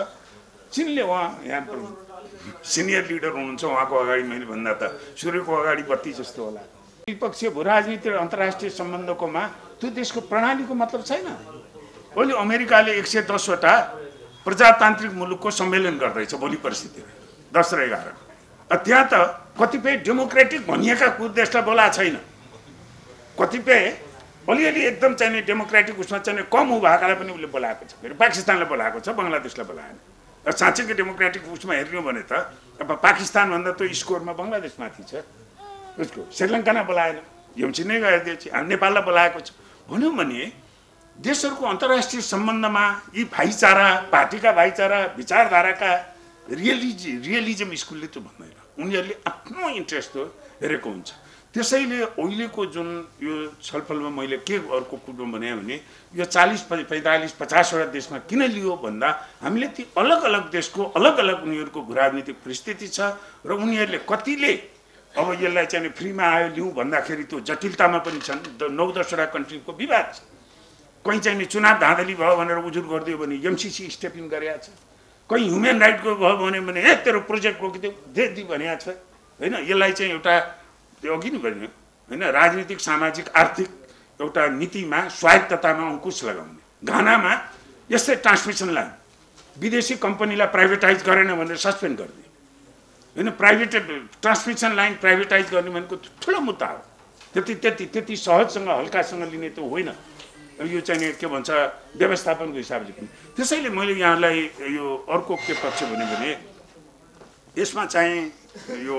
चीनले उहाँ यहाँ सिनियर लिडर हुनुहुन्छ, उहाँको अगाडि मैले भन्दा त सूर्यको अगाडि बत्ती जस्तो होला। द्विपक्षीय भूराजनीति र अन्तर्राष्ट्रिय सम्बन्धकोमा त्यो देशको प्रणालीको मतलब छैन। अहिले अमेरिकाले 110वटा प्रजातान्त्रिक मुलुकको सम्मेलन गर्दैछ भोलि परिस्थितिमा 10 र 11। त्यहाँ त कतिपय डेमोक्रेटिक भनिएका देशलाई बोलाएको छैन, कतिपय अलिअलि एकदम चाहिने डेमोक्रेटिक उसमा चाहिने कम भएकालाई पनि उसले बोलाएको छ। फेरि पाकिस्तानलाई बोलाएको छ, बङ्गलादेशलाई बोलाएन। र साँच्चैको डेमोक्रेटिक उसमा हेर्नु भने त अब पाकिस्तानभन्दा त स्कोरमा बङ्गलादेश माथि छ। उसको श्रीलङ्कालाई बोलाएन, यमसी नै गरिदिएछ। नेपाललाई बोलाएको छ। भनौँ भने देशहरूको अन्तर्राष्ट्रिय सम्बन्धमा यी भाइचारा, पार्टीका भाइचारा, विचारधाराका रियलिजम स्कुलले त भन्दैन। उनीहरूले आफ्नो इन्ट्रेस्ट हेरेको हुन्छ। त्यसैले अहिलेको जुन यो छलफलमा मैले के अर्को कुरो भने यो 40, 45, 50वटा देशमा किन लियो भन्दा हामीले ती अलग अलग देशको अलग अलग उनीहरूको राजनीतिक परिस्थिति छ र उनीहरूले कतिले अब यसलाई चाहिँ फ्रीमा आयो लिउँ भन्दाखेरि त्यो जटिलतामा पनि छन्। 9-10वटा कन्ट्रीको विवाद छ। कहीँ चाहिँ चुनाव धाँधली भयो भनेर उजुर गरिदियो भने एमसिसी स्टेप इन गरेको छ, कहीँ ह्युमन राइटको भयो भने तेरो प्रोजेक्ट रोकिदियो दे भनेको छ होइन। यसलाई चाहिँ एउटा अघि नै भन्यो होइन, राजनीतिक सामाजिक आर्थिक एउटा नीतिमा स्वायत्ततामा अङ्कुश लगाउने। घानामा यस्तै ट्रान्समिसन लाइन विदेशी कम्पनीलाई प्राइभेटाइज गरेन भनेर सस्पेन्ड गरिदियो होइन। प्राइभेट ट्रान्समिसन लाइन प्राइभेटाइज गर्ने भनेको ठुलो मुद्दा हो। त्यति सहजसँग हल्कासँग लिने त होइन। यो चाहिँ के भन्छ व्यवस्थापनको हिसाबले पनि। त्यसैले मैले यहाँलाई यो अर्को के पक्ष भने यसमा चाहिँ यो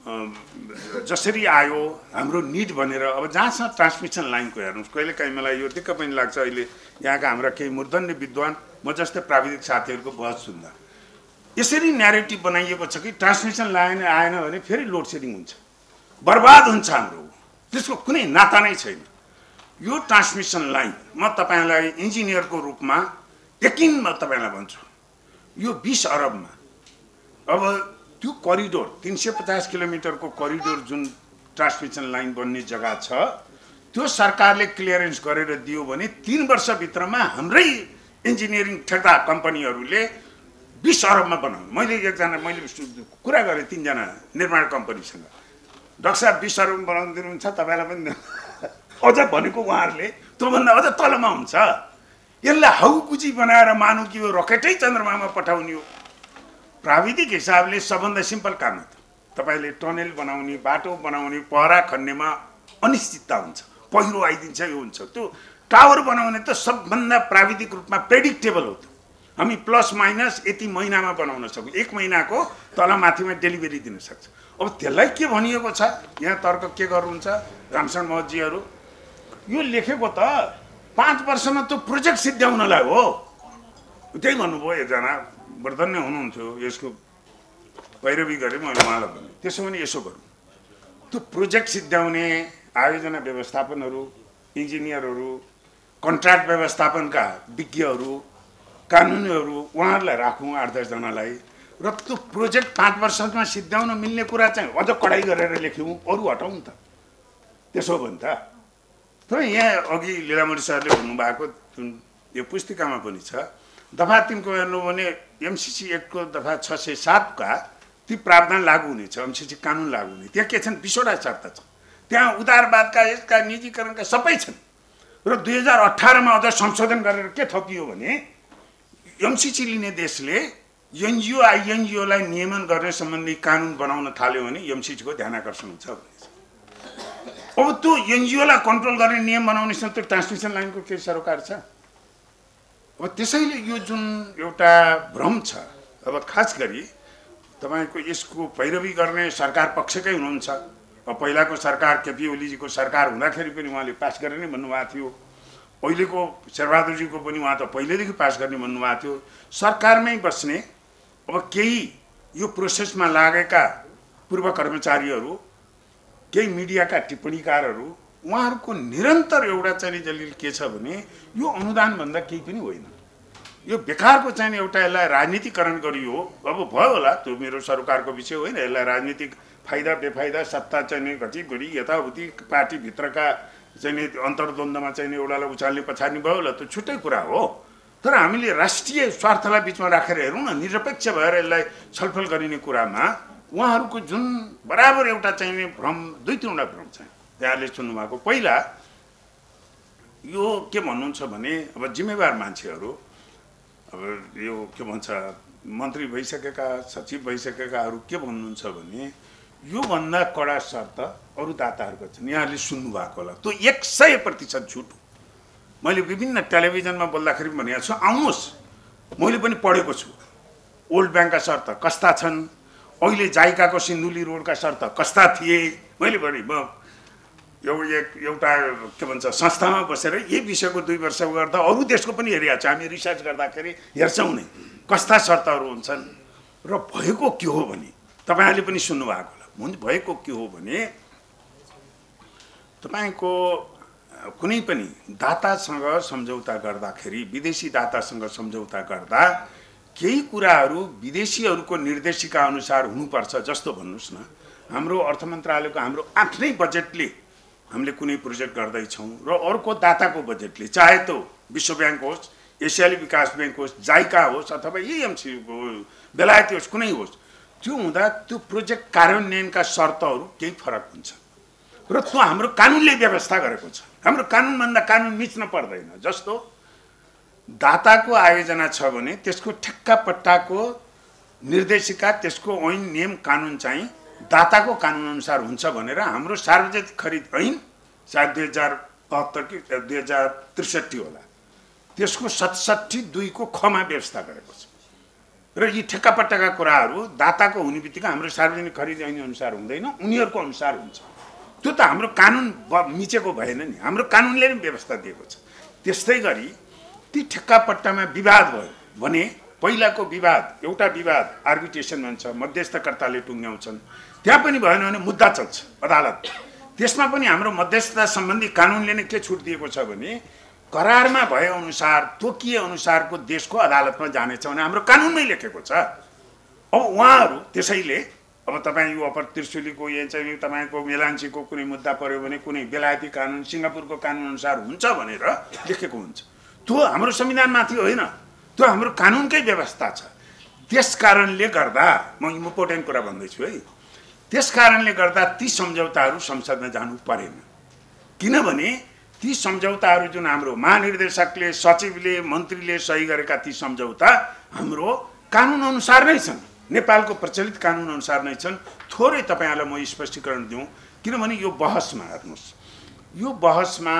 जसरी आयो हाम्रो निड भनेर अब जहाँसम्म ट्रान्समिसन लाइनको हेर्नुहोस्, कहिलेकाहीँ मलाई यो दिक्क पनि लाग्छ। अहिले यहाँका हाम्रा केही मूर्धन्य विद्वान म जस्तै प्राविधिक साथीहरूको बहस सुन्दा यसरी न्यारेटिभ बनाइएको छ कि ट्रान्समिसन लाइन आएन भने फेरि लोड सेडिङ हुन्छ, बर्बाद हुन्छ हाम्रो, त्यसको कुनै नाता नै छैन। यो ट्रान्समिसन लाइन म तपाईँलाई इन्जिनियरको रूपमा यकिन म तपाईँलाई भन्छु, यो 20 अरबमा अब त्यो करिडोर 350 किलोमिटरको करिडोर जुन ट्रान्समिसन लाइन बन्ने जग्गा छ त्यो सरकारले क्लियरेन्स गरेर दियो भने 3 वर्षभित्रमा हाम्रै इन्जिनियरिङ ठेक्दा कम्पनीहरूले 20 अरबमा बनाउने। मैले कुरा गरेँ 3 जना निर्माण कम्पनीसँग, डाक्टर साहब 20 अरबमा बनाउनु दिनुहुन्छ तपाईँलाई पनि अझ भनेको उहाँहरूले त्योभन्दा अझ तलमा हुन्छ। यसलाई हाउकुची बनाएर मानौँ कि यो रकेटै चन्द्रमामा पठाउने हो। प्राविधिक हिसाबले सबभन्दा सिम्पल काम हो। तपाईँले टनेल बनाउने, बाटो बनाउने, पहरा खन्नेमा अनिश्चितता हुन्छ, पहिरो आइदिन्छ, यो हुन्छ। त्यो टावर बनाउने त सबभन्दा प्राविधिक रूपमा प्रेडिक्टेबल हो। हामी प्लस माइनस यति महिनामा बनाउन सक्छौँ, 1 महिनाको तलमाथिमा डेलिभरी दिन सक्छ। अब त्यसलाई के भनिएको छ यहाँ तर्क के गर्नुहुन्छ रामशरण महतजीहरू, यो लेखेको त 5 वर्षमा त्यो प्रोजेक्ट सिद्ध्याउनलाई हो। त्यही भन्नुभयो, एकजना वर्धन्य हुनुहुन्थ्यो, यसको पैरवी गरेँ मैले उहाँलाई भने त्यसो भने यसो गरौँ, त्यो प्रोजेक्ट सिद्ध्याउने आयोजना व्यवस्थापनहरू, इन्जिनियरहरू, कन्ट्र्याक्ट व्यवस्थापनका विज्ञहरू, कानुनीहरू उहाँहरूलाई राखौँ 8-10 जनालाई, र त्यो प्रोजेक्ट 5 वर्षमा सिद्ध्याउन मिल्ने कुरा चाहिँ अझ कडाइ गरेर लेख्यौँ, अरू हटाउँ नि त। त्यसो भने त तर यहाँ अघि लीलामणि सरले भन्नुभएको यो पुस्तिकामा पनि छ, दफा 3 को हेर्नु भने एमसिसी एक्टको दफा 607 का ती प्रावधान लागू हुनेछ, एमसिसी कानुन लागू हुने। त्यहाँ के छन् 20वटा शर्त छ, त्यहाँ उदारवादका यसका निजीकरणका सबै छन्। र 2018 मा अझ संशोधन गरेर के थपियो भने एमसिसी लिने देशले एनजिओ आइएनजिओलाई नियमन गर्ने सम्बन्धी कानुन बनाउन थाल्यो भने एमसिसीको ध्यान आकर्षण हुन्छ भनेछ। अब त्यो एनजिओलाई कन्ट्रोल गर्ने नियम बनाउनेसँग त्यो ट्रान्समिसन लाइनको के सरोकार छ? अब त्यसैले यो जुन एउटा भ्रम छ, अब खास गरी तपाईको यसको पैरवी गर्ने सरकार पक्षकै हुनुहुन्छ। अब पहिलाको सरकार केपी ओलीजीको सरकार हुँदाखेरि पनि उहाँले पास गर्ने नै भन्नुभएको थियो, अहिलेको शेरबहादुरजीको पनि उहाँ त पहिलेदेखि पास गर्ने भन्नुभएको थियो। सरकारमै बस्ने अब केही यो प्रोसेसमा लागेका पूर्व कर्मचारीहरू, केही मिडियाका टिप्पणीकारहरू, उहाँहरूको निरन्तर एउटा चाहिँ दलिल के छ भने यो अनुदानभन्दा केही पनि होइन, यो बेकारको चाहिँ एउटा यसलाई राजनीतिकरण गरियो। अब भयो होला, त्यो मेरो सरकारको विषय होइन, यसलाई राजनीतिक फाइदा बेफाइदा सत्ता चाहिँ घटिबढी यताउति पार्टीभित्रका चाहिँ अन्तर्द्वन्द्वमा चाहिँ एउटालाई उचाल्ने पछाड्ने भयो होला, त्यो छुट्टै कुरा हो। तर हामीले राष्ट्रिय स्वार्थलाई बिचमा राखेर हेरौँ न, निरपेक्ष भएर यसलाई छलफल गरिने कुरामा उहाँहरूको जुन बराबर एउटा चाहिँ भ्रम, 2-3वटा भ्रम छ त्यहाँले सुन्नुभएको। पहिला यो के भन्नुहुन्छ भने अब जिम्मेवार मान्छेहरू, अब यो के भन्छ मन्त्री भइसकेका, सचिव भइसकेकाहरू के भन्नुहुन्छ भने योभन्दा कडा शर्त अरू दाताहरूको छन्। यहाँले सुन्नुभएको होला, त्यो 100% झुट हो। मैले विभिन्न टेलिभिजनमा बोल्दाखेरि पनि भनेको छु, आउनुहोस्, मैले पनि पढेको छु। ओल्ड ब्याङ्कका शर्त कस्ता छन्, अहिले जाइकाको सिन्धुली रोडका शर्त कस्ता थिए, मैले भने म एउटा के भन्छ संस्थामा बसेर यही विषयको 2 वर्ष गर्दा अरू देशको पनि हेरिरहेको छ। हामी रिसर्च गर्दाखेरि हेर्छौँ नै कस्ता शर्तहरू हुन्छन्। र भएको के हो भने तपाईँहरूले पनि सुन्नुभएको होला, भएको के हो भने तपाईँको कुनै पनि दातासँग सम्झौता गर्दाखेरि, विदेशी दातासँग सम्झौता गर्दा केही कुराहरू विदेशीहरूको निर्देशिका अनुसार हुनुपर्छ। जस्तो भन्नुहोस् न, हाम्रो अर्थ मन्त्रालयको हाम्रो आफ्नै बजेटले हामीले कुनै प्रोजेक्ट गर्दैछौँ र अर्को दाताको बजेटले, चाहे त्यो विश्व ब्याङ्क होस्, एसियाली विकास ब्याङ्क होस्, जाइका होस् अथवा एएमसी बेलायती होस्, कुनै होस्, त्यो हुँदा त्यो प्रोजेक्ट कार्यान्वयनका शर्तहरू केही फरक हुन्छ र त्यो हाम्रो कानुनले व्यवस्था गरेको छ। हाम्रो कानुनभन्दा कानुन मिच्न पर्दैन। जस्तो दाताको आयोजना छ भने त्यसको ठेक्कापट्टाको निर्देशिका, त्यसको ऐन नियम कानुन चाहिँ दाताको कानुन अनुसार हुन्छ भनेर हाम्रो सार्वजनिक खरिद ऐन सायद 72 कि 2063 होला, त्यसको 67(2) को खमा व्यवस्था गरेको छ। र यी ठेक्कापट्टाका कुराहरू दाताको हुने बित्तिकै हाम्रो सार्वजनिक खरिद ऐन अनुसार हुँदैन, उनीहरूको अनुसार हुन्छ। त्यो त हाम्रो कानुन मिचेको भएन नि, हाम्रो कानुनले नै व्यवस्था दिएको छ। त्यस्तै गरी ती ठेक्कापट्टामा विवाद भयो भने पहिलाको विवाद, एउटा विवाद आर्बिट्रेसन भन्छ, मध्यस्थकर्ताले टुङ्ग्याउँछन्, त्यहाँ पनि भएन भने मुद्दा चल्छ अदालत। त्यसमा पनि हाम्रो मध्यस्थता सम्बन्धी कानुनले नै के छुट दिएको छ भने करारमा भए अनुसार तोकिए अनुसारको देशको अदालतमा जानेछ भने हाम्रो कानुनमै लेखेको छ। अब उहाँहरू त्यसैले अब तपाईँ यो अप्पर त्रिशुलीको या चाहिँ तपाईँको मेलान्चीको कुनै मुद्दा पर्यो भने कुनै बेलायती कानुन सिङ्गापुरको कानुन अनुसार हुन्छ भनेर लेखेको हुन्छ। त्यो हाम्रो संविधानमाथि होइन, त्यो हाम्रो कानुनकै व्यवस्था छ। त्यस कारणले गर्दा म इम्पोर्टेन्ट कुरा भन्दैछु है, त्यस कारणले गर्दा ती सम्झौताहरू संसदमा जानु परेन। किनभने ती सम्झौताहरू जुन हाम्रो महानिर्देशकले, सचिवले, मन्त्रीले सही गरेका ती सम्झौता हाम्रो कानुन अनुसार नै छन्, नेपालको प्रचलित कानुन अनुसार नै छन्। थोरै तपाईँहरूलाई म स्पष्टीकरण दिउँ, किनभने यो बहसमा हेर्नुहोस्, यो बहसमा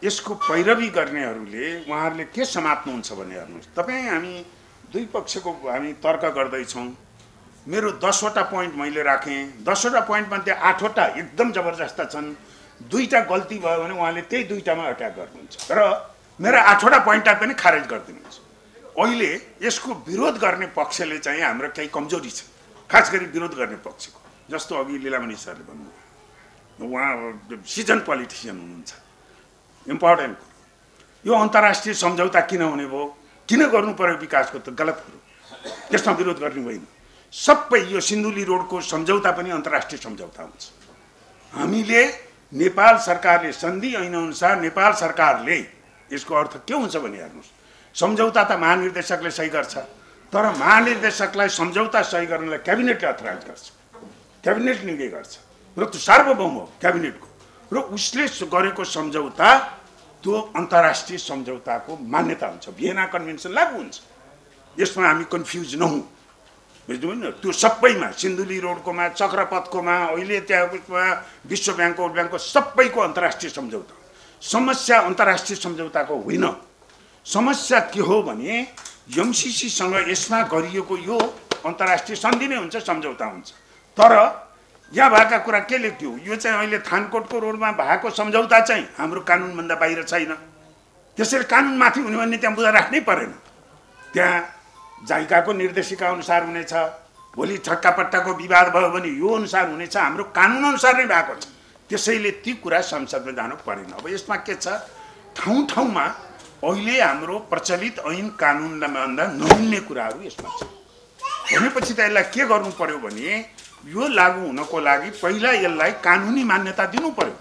यसको पैरवी गर्नेहरूले उहाँहरूले के समात्नुहुन्छ भने हेर्नुहोस्, तपाईँ हामी दुई पक्षको हामी तर्क गर्दैछौँ। मेरो 10वटा पोइन्ट मैले राखेँ, 10वटा पोइन्टमध्ये 8वटा एकदम जबरजस्त छन्, 2टा गल्ती भयो भने उहाँले त्यही 2टामा अट्याक गर्नुहुन्छ र मेरा 8वटा पोइन्टलाई पनि खारेज गरिदिनुहुन्छ। अहिले यसको विरोध गर्ने पक्षले चाहिँ हाम्रो केही कमजोरी छ, खास गरी विरोध गर्ने पक्षको, जस्तो अघि लीलामणि सरले भन्नुभयो, उहाँ सिजन पोलिटिसियन हुनुहुन्छ। इम्पोर्टेन्ट यो अन्तर्राष्ट्रिय सम्झौता किन हुने भयो, किन गर्नु पर्यो विकासको, त गलत कुरो, त्यसमा विरोध गर्नु होइन। सबै यो सिन्धुली रोडको सम्झौता पनि अन्तर्राष्ट्रिय सम्झौता हुन्छ। हामीले नेपाल सरकारले सन्धि ऐन अनुसार नेपाल सरकारले, यसको अर्थ के हुन्छ भने हेर्नुहोस्, सम्झौता त महानिर्देशकले सही गर्छ, तर महानिर्देशकलाई सम्झौता सही गर्नलाई क्याबिनेटले अथराइज गर्छ, क्याबिनेट निर्णय गर्छ र त्यो सार्वभौम हो क्याबिनेटको, र उसले गरेको सम्झौता त्यो अन्तर्राष्ट्रिय सम्झौताको मान्यता हुन्छ, भियना कन्भेन्सन लागू हुन्छ। यसमा हामी कन्फ्युज नहौँ, बुझ्नु होइन। त्यो सबैमा, सिन्धुली रोडकोमा, चक्रपथकोमा, अहिले त्यहाँमा विश्व ब्याङ्कको, वर्ल्ड ब्याङ्कको सबैको अन्तर्राष्ट्रिय सम्झौता। समस्या अन्तर्राष्ट्रिय सम्झौताको होइन, समस्या के हो भने एमसिसीसँग यसमा गरिएको यो अन्तर्राष्ट्रिय सन्धि नै हुन्छ, सम्झौता हुन्छ। तर यहाँ भएका कुरा के लेख्यो, यो चाहिँ अहिले थानकोटको रोडमा भएको सम्झौता चाहिँ हाम्रो कानुनभन्दा बाहिर छैन, त्यसैले कानुनमाथि हुने भन्ने त्यहाँ बुझा राख्नै परेन। त्यहाँ जाइकाको निर्देशिका अनुसार हुनेछ, भोलि ठक्कापट्टाको विवाद भयो भने यो अनुसार हुनेछ, हाम्रो कानुन अनुसार नै भएको छ। त्यसैले ती कुरा संसदमा जानु परेन। अब यसमा के छ, ठाउँ ठाउँमा अहिले हाम्रो प्रचलित ऐन कानुनलाई भन्दा नमिल्ने कुराहरू यसमा छ। भनेपछि त यसलाई के गर्नु पर्यो भने यो लागू हुनको लागि पहिला यसलाई कानुनी मान्यता दिनु पर्यो,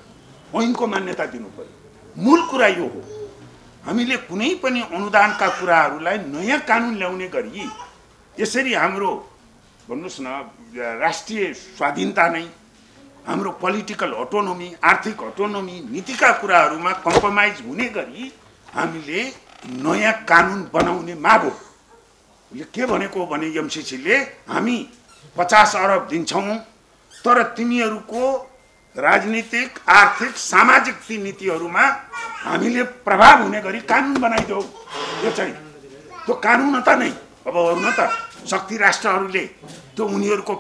ऐनको मान्यता दिनु पर्यो। मूल कुरा यो हो, हामीले कुनै पनि अनुदानका कुराहरूलाई नयाँ कानुन ल्याउने गरी यसरी हाम्रो भन्नुहोस् न राष्ट्रिय स्वाधीनता नै, हाम्रो पोलिटिकल अटोनोमी, आर्थिक अटोनोमी, नीतिका कुराहरूमा कम्प्रोमाइज हुने गरी हामीले नयाँ कानुन बनाउने माग हो। उसले के भनेको भने एमसिसीले हामी 50 अरब दिन्छौँ, तर तिमीहरूको राजनीतिक, आर्थिक, सामाजिक ती नीतिहरूमा हामीले प्रभाव हुने गरी कानुन बनाइदेऊ। यो चाहिँ त्यो कानुन त नै, अब हेर्नु न त शक्ति राष्ट्रहरूले त्यो उनीहरूको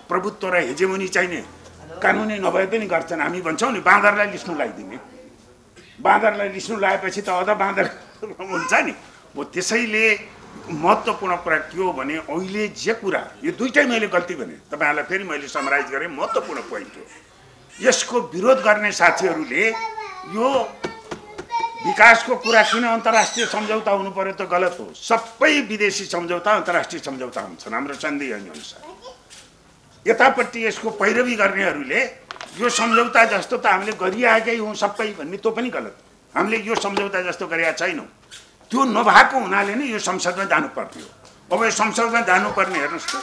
प्रभुत्व र हेजेमोनी चाहिने कानुनै नभए पनि गर्छन्। हामी भन्छौँ नि बाँदरलाई लिस्नु लगाइदिने, बाँदरलाई लिस्नु लगाएपछि त अझ बाँदर हुन्छ नि। हो त्यसैले महत्त्वपूर्ण कुरा के हो भने अहिले जे कुरा, यो दुईटै मैले गल्ती भने तपाईँहरूलाई फेरि मैले समराइज गरेँ, महत्त्वपूर्ण पोइन्ट हो। यसको विरोध गर्ने साथीहरूले यो विकासको कुरा किन अन्तर्राष्ट्रिय सम्झौता हुनु पर्यो त गलत हो। सबै विदेशी सम्झौता अन्तर्राष्ट्रिय सम्झौता हुन्छन् हाम्रो सन्धि ऐन अनुसार। यतापट्टि यसको पैरवी गर्नेहरूले यो सम्झौता जस्तो त हामीले गरिआएकै हौँ सबै भन्ने, त्यो पनि गलत। हामीले यो सम्झौता जस्तो गरेका छैनौँ, त्यो नभएको हुनाले नै यो संसदमा जानुपर्ने हो। अब यो संसदमा जानुपर्ने, हेर्नुहोस् त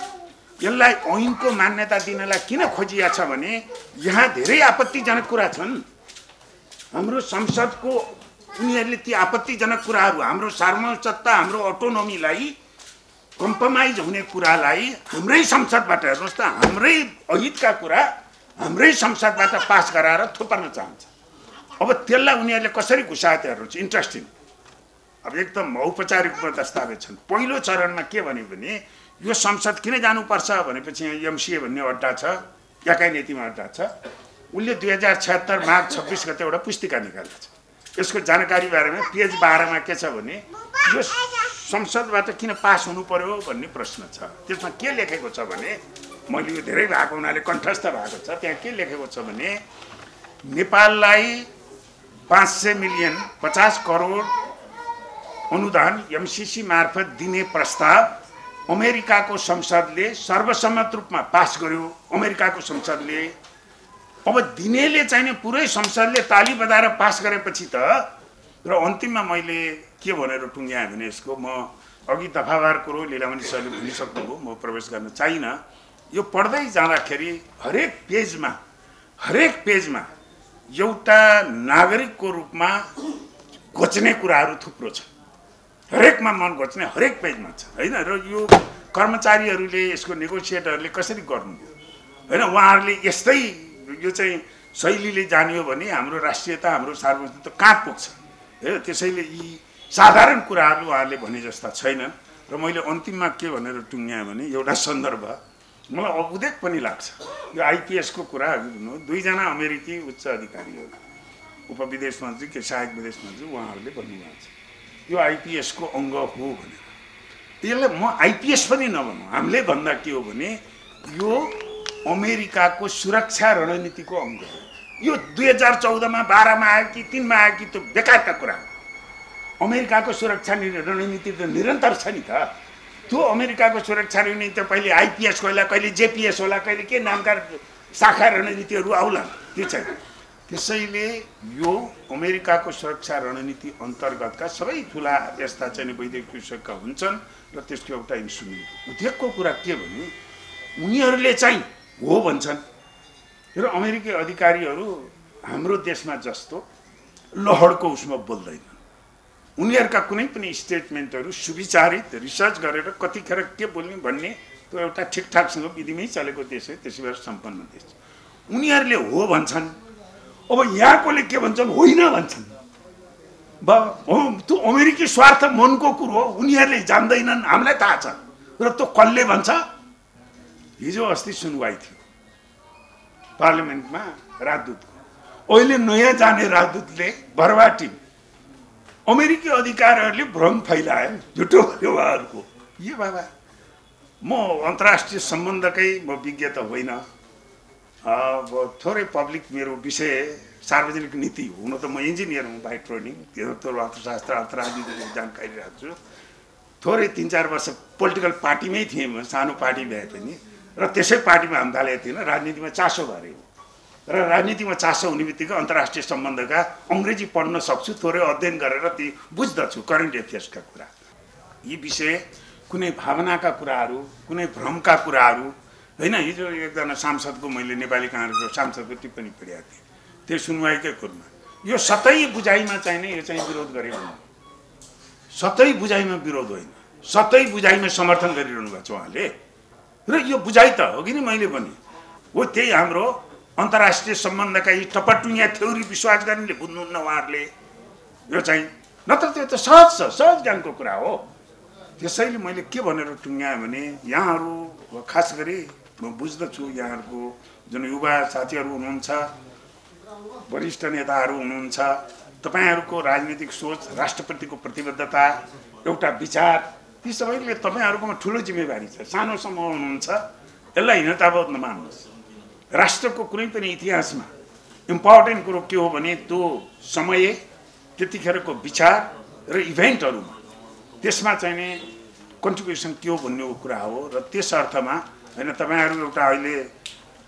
यसलाई ऐनको मान्यता दिनलाई किन खोजिया छ भने यहाँ धेरै आपत्तिजनक कुरा छन्। हाम्रो संसदको उनीहरूले ती आपत्तिजनक कुराहरू, हाम्रो सार्वभौमसत्ता, हाम्रो अटोनोमीलाई कम्प्रोमाइज हुने कुरालाई हाम्रै संसदबाट, हेर्नुहोस् त हाम्रै अहितका कुरा हाम्रै संसदबाट पास गराएर थोपर्न चाहन्छ। अब त्यसलाई उनीहरूले कसरी घुसाए त हेर्नुहोस्, इन्ट्रेस्टिङ। अब एकदम औपचारिक रूपमा दस्तावेज छन्। पहिलो चरणमा के भन्यो भने यो संसद किन जानुपर्छ भनेपछि यहाँ एमसिए भन्ने अड्डा छ, एकाइ नीतिमा अड्डा छ। उसले 2076 माघ 26 गते एउटा पुस्तिका निकालेको छ। यसको जानकारी बारेमा पेज 12 मा के छ भने यो संसदबाट किन पास हुनु पर्यो भन्ने प्रश्न छ। त्यसमा के लेखेको छ भने, मैले यो धेरै भएको हुनाले कण्ठस्थ भएको छ, त्यहाँ के लेखेको छ भने नेपाललाई 500 मिलियन 50 करोड अनुदान एमसिसी मार्फत दिने प्रस्ताव अमेरिकाको संसदले सर्वसम्मत रूपमा पास गर्यो। अमेरिकाको संसदले अब दिनेले चाहिँ पुरै संसदले ताली बजाएर पास गरेपछि त, र अन्तिममा मैले के भनेर टुङ्ग्याएँ भने यसको म अघि दफावार कुरो लीलामणि सरले भनिसक्नुभयो, म प्रवेश गर्न चाहिनँ। यो पढ्दै जाँदाखेरि हरेक पेजमा एउटा नागरिकको रूपमा घोच्ने कुराहरू थुप्रो छ। हरेकमा मन घोच्ने हरेक पेजमा छ हैन। र यो कर्मचारीहरूले, यसको नेगोसिएटरहरूले कसरी गर्नु हैन, उहाँहरूले यस्तै यो चाहिँ शैलीले जानियो भने हाम्रो राष्ट्रियता, हाम्रो सार्वभौमिकता कहाँ पुग्छ है। त्यसैले यी साधारण कुराहरू उहाँहरूले भने जस्ता छैनन्। र मैले अन्तिममा के भनेर टुङ्ग्याएँ भने एउटा सन्दर्भ मलाई अबुदेक पनि लाग्छ। यो आइपिएसको कुरा दुईजना अमेरिकी उच्च अधिकारीहरू, उपविदेश मन्त्री के सहायक विदेश मन्त्री, उहाँहरूले भन्नुभएको छ यो आइपिएसको अङ्ग हो भनेर। त्यसलाई म आइपिएस पनि नभनौँ, हामीले भन्दा के हो भने यो अमेरिकाको सुरक्षा रणनीतिको अङ्ग हो। यो 2014 मा 12 मा आयो कि 3 मा आयो कि त्यो बेकारका कुरा हो। अमेरिकाको सुरक्षा रणनीति त निरन्तर छ नि त। त्यो अमेरिकाको सुरक्षा रणनीति त कहिले आइपिएस होला, कहिले जेपिएस होला, कहिले के नामका शाखा रणनीतिहरू आउला, त्यो चाहिँ। त्यसैले यो अमेरिकाको सुरक्षा रणनीति अन्तर्गतका सबै ठुला यस्ता चाहिँ वैदेशिक विषयका हुन्छन् र त्यसको एउटा इन्स्ट्रुमेन्ट। उद्योगको कुरा के भने उनीहरूले चाहिँ हो भन्छन् र अमेरिकी अधिकारीहरू हाम्रो देशमा जस्तो लहरको उसमा बोल्दैनन्। उनीहरूका कुनै पनि स्टेटमेन्टहरू सुविचारित रिसर्च गरेर कतिखेर के बोल्ने भन्ने त्यो एउटा ठिकठाकसँग विधिमै चलेको देश हो, त्यसै भएर सम्पन्न देश। उनीहरूले हो भन्छन्, अब यहाँकोले के भन्छन्, होइन भन्छन्। त्यो अमेरिकी स्वार्थ मनको कुरो हो, उनीहरूले जान्दैनन्, हामीलाई थाहा छ। र त्यो कसले भन्छ? हिजो अस्ति सुनवाई थियो पार्लिमेन्टमा राजदूतको। अहिले नयाँ जाने राजदूतले भरवाटी अमेरिकी अधिकारीहरूले भ्रम फैलायो, झुटो भयो उहाँहरूको। यो बाबा, म अन्तर्राष्ट्रिय सम्बन्धकै म विज्ञ त होइन, थोरै पब्लिक मेरो विषय सार्वजनिक नीति हुन त म इन्जिनियर हुँ बाई ट्रेनिङ, अर्थशास्त्र अर्थराजनीतिको जानकारी राख्छु। थोरै 3-4 वर्ष पोलिटिकल पार्टीमै थिएँ म, सानो पार्टी भए पनि, र त्यसै पार्टीमा हाम थालेको थिएन। राजनीतिमा चासो भरे र राजनीतिमा चासो हुने बित्तिकै अन्तर्राष्ट्रिय सम्बन्धका अङ्ग्रेजी पढ्न सक्छु, थोरै अध्ययन गरेर ती बुझ्दछु करेन्ट एफेयर्सका कुरा। यी विषय कुनै भावनाका कुराहरू, कुनै भ्रमका कुराहरू होइन। हिजो एकजना सांसदको मैले नेपाली काङ्ग्रेसको सांसदको टिप्पणी पढेको थिएँ त्यो सुनवाईकै कुरमा। यो सतै बुझाइमा चाहिने, यो चाहिँ विरोध गरेको हो, सतै बुझाइमा विरोध होइन, सतै बुझाइमा समर्थन गरिरहनु भएको छ उहाँले। र यो बुझाइ त हो कि नि, मैले भने हो त्यही हाम्रो अन्तर्राष्ट्रिय सम्बन्धका यी टपटुङ्या थ्योरी विश्वास गर्नेले बुझ्नुहुन्न उहाँहरूले। यो चाहिँ नत्र त्यो त सहज छ, सहज ज्ञानको कुरा हो। त्यसैले मैले के भनेर टुङ्ग्याएँ भने यहाँहरू खास गरी म बुझ्दछु यहाँहरूको जुन युवा साथीहरू हुनुहुन्छ, वरिष्ठ नेताहरू हुनुहुन्छ, तपाईँहरूको राजनीतिक सोच, राष्ट्रप्रतिको प्रतिबद्धता, एउटा विचार, ती सबैले तपाईँहरूकोमा ठुलो जिम्मेवारी छ। सानो समूह हुनुहुन्छ, यसलाई हिंसावोध नमान्नुहोस्। राष्ट्रको कुनै पनि इतिहासमा इम्पोर्टेन्ट कुरो के हो भने त्यो समय, त्यतिखेरको विचार र इभेन्टहरूमा त्यसमा चाहिने कन्ट्रिब्युसन के हो भन्ने कुरा हो। र त्यस अर्थमा होइन, तपाईँहरू एउटा अहिले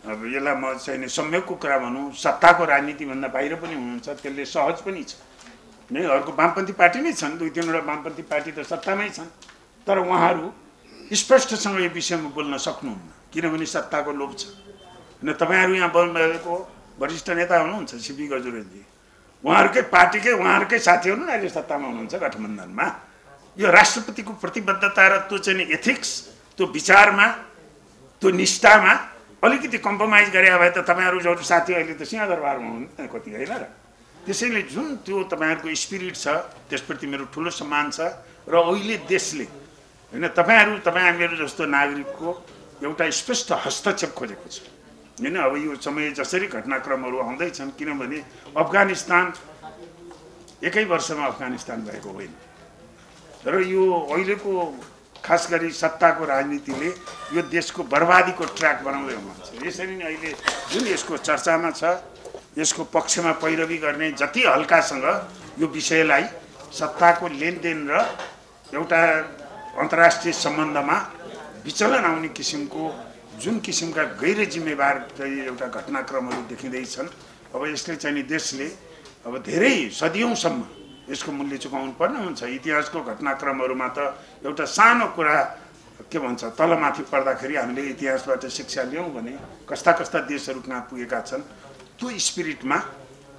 यसलाई म चाहिने संयोगको कुरा भनौँ, सत्ताको राजनीतिभन्दा बाहिर पनि हुनुहुन्छ, त्यसले सहज पनि छ। यिनीहरूको वामपन्थी पार्टी नै छन्, 2-3वटा वामपन्थी पार्टी त सत्तामै छन्, तर उहाँहरू स्पष्टसँग यो विषयमा बोल्न सक्नुहुन्न, किनभने सत्ताको लोभ छ। होइन, तपाईँहरू यहाँ बोल्नुभएको वरिष्ठ नेता हुनुहुन्छ सीपी गजुरेलजी, उहाँहरूकै पार्टीकै उहाँहरूकै साथीहरू नै अहिले सत्तामा हुनुहुन्छ गठबन्धनमा। यो राष्ट्रपतिको प्रतिबद्धता र त्यो चाहिँ एथिक्स, त्यो विचारमा, त्यो निष्ठामा अलिकति कम्प्रोमाइज गरे भए त तपाईँहरू जो साथी अहिले त सिंहदरबारमा हुनुहुन्छ कति होइन र त्यसैले जुन त्यो तपाईँहरूको स्पिरिट छ त्यसप्रति मेरो ठुलो सम्मान छ र अहिले देशले होइन तपाईँहरू जस्तो नागरिकको एउटा स्पष्ट हस्तक्षेप खोजेको छ होइन। अब यो समय जसरी घटनाक्रमहरू आउँदैछन्, किनभने अफगानिस्तान एकै वर्षमा अफगानिस्तान भएको होइन र यो अहिलेको खास गरी सत्ताको राजनीतिले यो देशको बर्बादीको ट्र्याक बनाउँदै हुनुहुन्छ। यसरी नै अहिले जुन यसको चर्चामा छ, यसको पक्षमा पैरवी गर्ने जति हल्कासँग यो विषयलाई सत्ताको लेनदेन र एउटा अन्तर्राष्ट्रिय सम्बन्धमा विचलन आउने किसिमको जुन किसिमका गैर जिम्मेवार एउटा घटनाक्रमहरू देखिँदैछन्, अब यसले चाहिँ नि देशले अब धेरै सदियौँसम्म यसको मूल्य चुकाउनु पर्ने हुन्छ। इतिहासको घटनाक्रमहरूमा त एउटा सानो कुरा के भन्छ तलमाथि पर्दाखेरि हामीले इतिहासबाट शिक्षा लियौँ भने कस्ता कस्ता देशहरू कहाँ पुगेका छन्। त्यो स्पिरिटमा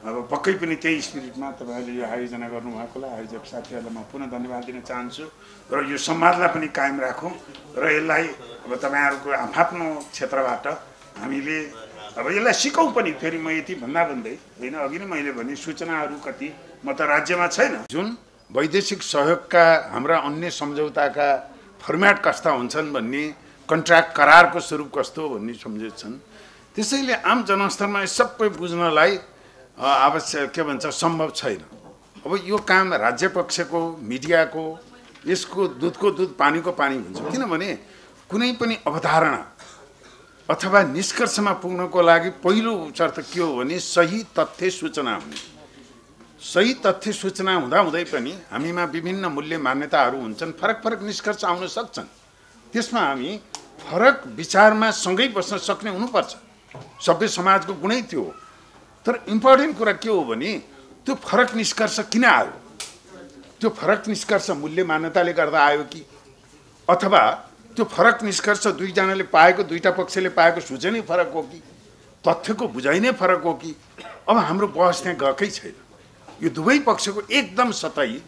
अब पक्कै पनि त्यही स्पिरिटमा तपाईँहरूले यो आयोजना गर्नुभएकोलाई आयोजक साथीहरूलाई म पुनः धन्यवाद दिन चाहन्छु र यो संवादलाई पनि कायम राखौँ र यसलाई अब तपाईँहरूको आफ्नो क्षेत्रबाट हामीले अब यसलाई सिकौँ पनि। फेरि म यति भन्दै होइन, अघि नै मैले भने सूचनाहरू कति म त राज्यमा छैन। जुन वैदेशिक सहयोगका हाम्रा अन्य सम्झौताका फर्म्याट कस्ता हुन्छन् भन्ने, कन्ट्र्याक्ट करारको स्वरूप कस्तो भन्ने सम्झेछन्। त्यसैले आम जनस्तरमा सबै बुझ्नलाई आवश्यक के भन्छ सम्भव छैन। अब यो काम राज्य पक्षको, मिडियाको, यसको दुधको दुध पानीको पानी हुन्छ। किनभने कुनै पनि अवधारणा अथवा निष्कर्षमा पुग्नको लागि पहिलो शर्त के हो भने सही तथ्य सूचना हुने। सही तथ्य सूचना हुँदाहुँदै पनि हामीमा विभिन्न मूल्य मान्यताहरू हुन्छन्, फरक फरक निष्कर्ष आउन सक्छन्। त्यसमा हामी फरक विचारमा सँगै बस्न सक्ने हुनुपर्छ। सभ्य समाजको गुणै त्यो हो। तर इम्पोर्टेन्ट कुरा के हो भने त्यो फरक निष्कर्ष किन आयो? त्यो फरक निष्कर्ष मूल्य मान्यताले गर्दा आयो कि अथवा त्यो फरक निष्कर्ष दुईजनाले पाएको, दुईटा पक्षले पाएको सूचनै फरक हो कि तथ्यको बुझाइ नै फरक हो कि? अब हाम्रो बहस त्यहाँ गएकै छैन। यो दुवै पक्षको एकदम सतही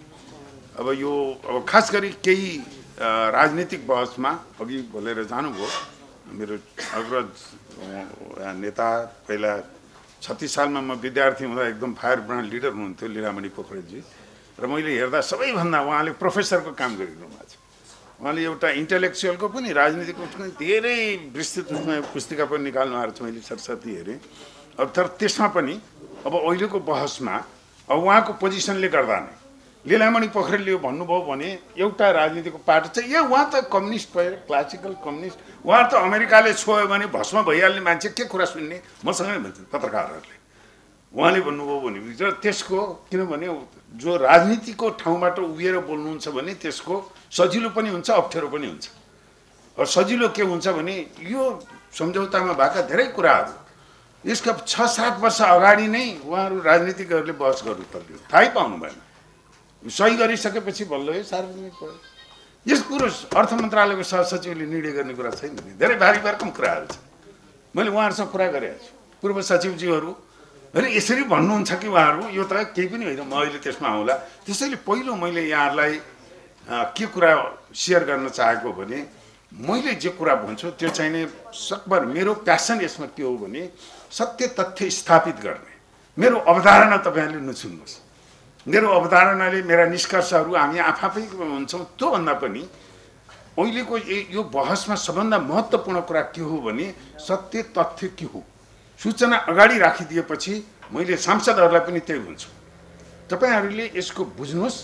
अब यो अब खास गरी केही राजनीतिक बहसमा अघि बोलेर जानुभयो मेरो अग्रज नेता, पहिला 36 सालमा म विद्यार्थी हुँदा एकदम फायर ब्रान्ड लिडर हुनुहुन्थ्यो लीलामणि पोखरेलजी, र मैले हेर्दा सबैभन्दा उहाँले प्रोफेसरको काम गरिरहनु भएको छ। उहाँले एउटा इन्टेलेक्चुअलको पनि राजनीतिको पनि धेरै विस्तृत रूपमा पुस्तिका पनि निकाल्नु भएको छ। मैले सरस्वती हेरेँ। अब तर त्यसमा पनि अब अहिलेको बहसमा अब उहाँको पोजिसनले गर्दा नै लीलामणि पोखरेलले यो भन्नुभयो भने एउटा राजनीतिको पार्टी चाहिँ उहाँ त कम्युनिस्ट भयो, क्लासिकल कम्युनिस्ट, उहाँ त अमेरिकाले छोयो भने भस्म भइहाल्ने मान्छे के कुरा सुन्ने मसँगै भन्छन् पत्रकारहरूले। उहाँले भन्नुभयो भने त्यसको किनभने जो राजनीतिको ठाउँबाट उभिएर बोल्नुहुन्छ भने त्यसको सजिलो पनि हुन्छ, अप्ठ्यारो पनि हुन्छ। सजिलो के हुन्छ भने यो सम्झौतामा भएका धेरै कुराहरू यसका 6-7 वर्ष अगाडि नै उहाँहरू राजनीतिकहरूले बहस गर्नु पर्यो, थाहै पाउनु भएन। सही गरिसकेपछि बल्ल यो सार्वजनिक भयो। यस कुरो अर्थ मन्त्रालयको सहसचिवले निर्णय गर्ने कुरा छैन नि, धेरै भारी भरकम कुराहरू छ। मैले उहाँहरूसँग कुरा गरेको छु, पूर्व सचिवज्यूहरू होइन यसरी भन्नुहुन्छ कि उहाँहरू यो त केही पनि होइन, म अहिले त्यसमा आउँला। त्यसैले पहिलो मैले यहाँहरूलाई के कुरा सेयर गर्न चाहेको भने मैले जे कुरा भन्छु त्यो चाहिँ नै सकभर मेरो प्यासन यसमा के हो भने सत्य तथ्य स्थापित गर्ने। मेरो अवधारणा तपाईँहरूले नसुन्नुहोस्, मेरो अवधारणाले मेरा निष्कर्षहरू हामी आफै हुन्छौँ। त्योभन्दा पनि अहिलेको यो बहसमा सबभन्दा महत्त्वपूर्ण कुरा के हो भने सत्य तथ्य के हो। सूचना अगाडि राखिदिएपछि मैले सांसदहरूलाई पनि त्यही भन्छु, तपाईँहरूले यसको बुझ्नुहोस्